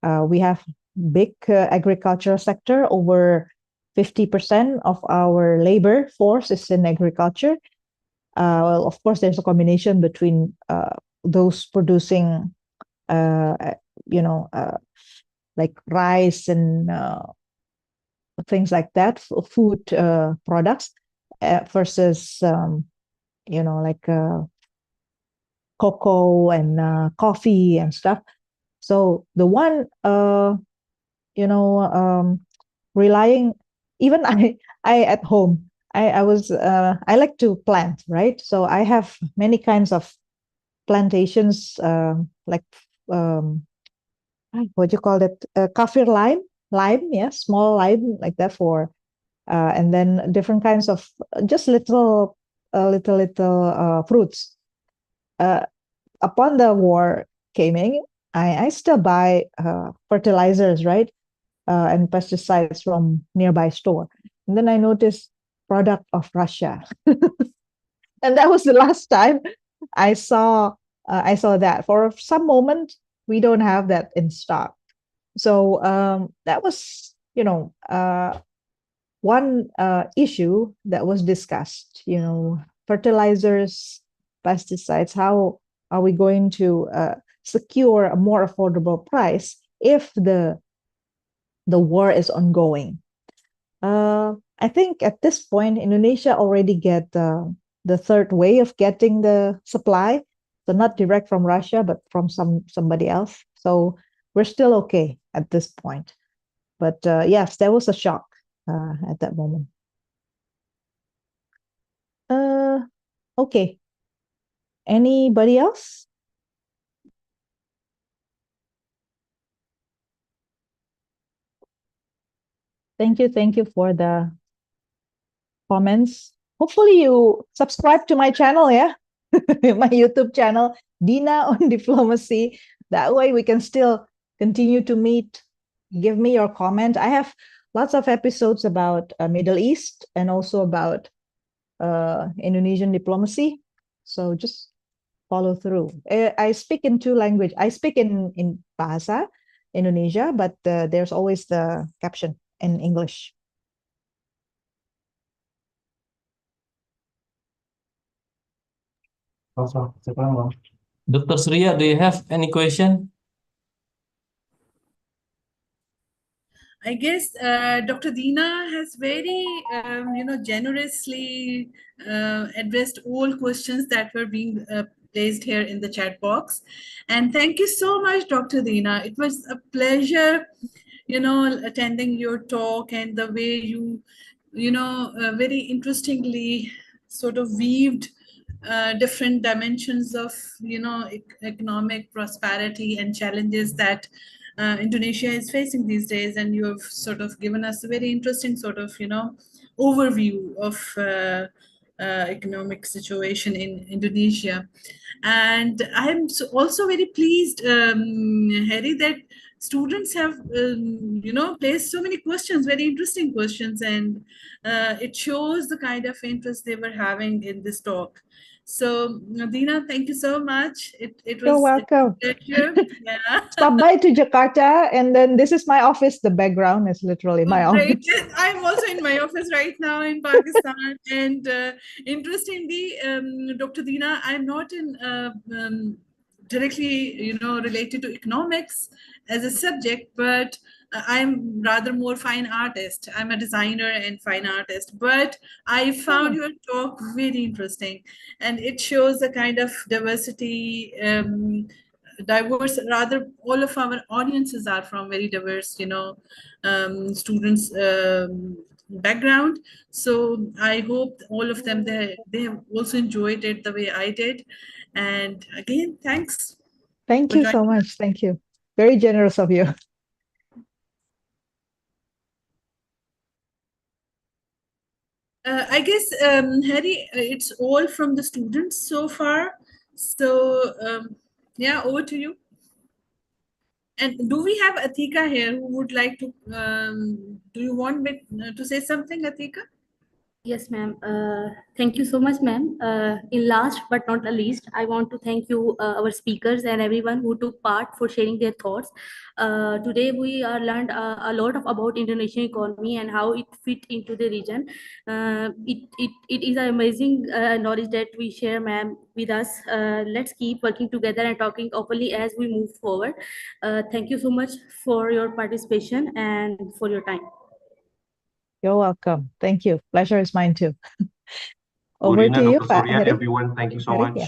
We have big agriculture sector. Over 50% of our labor force is in agriculture. Well, of course, there's a combination between those producing, like rice and things like that, food products, versus, like cocoa and coffee and stuff. So the one, relying, even I at home, I like to plant, right? So I have many kinds of plantations, like what do you call it? Kaffir lime, yeah, small lime like that for, and then different kinds of just little fruits. Upon the war came in, I still buy fertilizers, right? And pesticides from nearby store. And then I noticed product of Russia. And that was the last time I saw that. For some moment, we don't have that in stock. So that was, one issue that was discussed. Fertilizers, pesticides. How are we going to secure a more affordable price if the war is ongoing? I think at this point, Indonesia already get the third way of getting the supply. So not direct from Russia, but from somebody else. So we're still okay at this point. But yes, there was a shock at that moment. Okay. Anybody else? Thank you for the comments. Hopefully you subscribe to my channel, yeah? My YouTube channel, Dinna on Diplomacy. That way we can still continue to meet. Give me your comment. I have lots of episodes about Middle East and also about Indonesian diplomacy. So just follow through. I speak in two languages. I speak in Bahasa Indonesia, but there's always the caption in English. Dr. Surya, do you have any question? I guess Dr. Dinna has very, generously addressed all questions that were being placed here in the chat box. And thank you so much, Dr. Dinna. It was a pleasure, attending your talk and the way you, very interestingly sort of weaved different dimensions of, economic prosperity and challenges that Indonesia is facing these days, and you have sort of given us a very interesting sort of, overview of economic situation in Indonesia. And I'm also very pleased, Harry, that students have, placed so many questions, very interesting questions, and it shows the kind of interest they were having in this talk. So, Dinna, thank you so much. It You're was a welcome. pleasure. Yeah. Stop by to Jakarta, and then this is my office. The background is literally my Great. office. Yes, I'm also in my office right now in Pakistan. And interestingly, Dr. Dinna, I'm not in directly, related to economics as a subject, but I'm rather more fine artist. I'm a designer and fine artist, but I found your talk very interesting, and it shows the kind of diversity, diverse, rather all of our audiences are from very diverse, students background. So I hope all of them, they have also enjoyed it the way I did. And again, thanks. Thank for you so joining. much. Thank you. Very generous of you. I guess, Harry, it's all from the students so far. So yeah, over to you. And do we have Atika here who would like to, do you want me to say something, Atika? Yes, ma'am. Thank you so much, ma'am. In last but not the least, I want to thank you, our speakers and everyone who took part for sharing their thoughts. Today, we are learned a lot about Indonesian economy and how it fit into the region. It is an amazing knowledge that we share, ma'am, with us. Let's keep working together and talking openly as we move forward. Thank you so much for your participation and for your time. You're welcome. Thank you. Pleasure is mine too. Bu Over Dinna, to you, Dr. Pak Surya, Heri. everyone, thank you so Heri, much. yeah.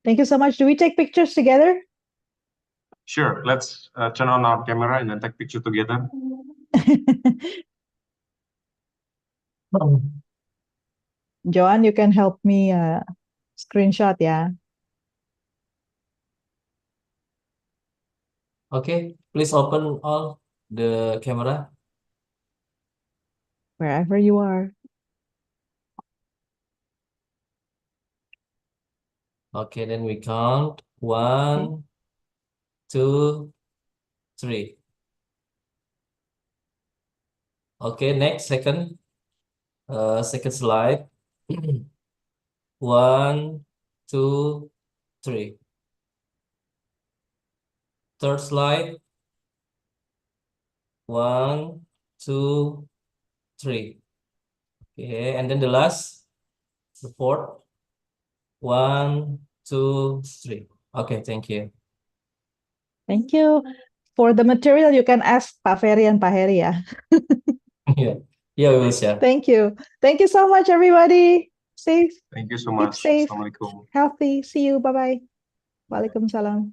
Thank you so much. Do we take pictures together? Sure, let's turn on our camera and then take picture together. Joan, you can help me screenshot, yeah. Okay, please open all the camera. Wherever you are. Okay, then we count 1, 2, 3. Okay, next, second. Second slide. 1, 2, 3. Third slide. 1, 2, 3. Okay, and then the last, the fourth. 1, 2, 3. Okay, thank you. Thank you. For the material, you can ask Pak Ferry and Pak Heri, ya. Yeah, yeah, we will share. Thank you. Thank you so much, everybody. Safe, Thank you so keep much. safe, Assalamualaikum. healthy. See you. Bye-bye. Waalaikumsalam.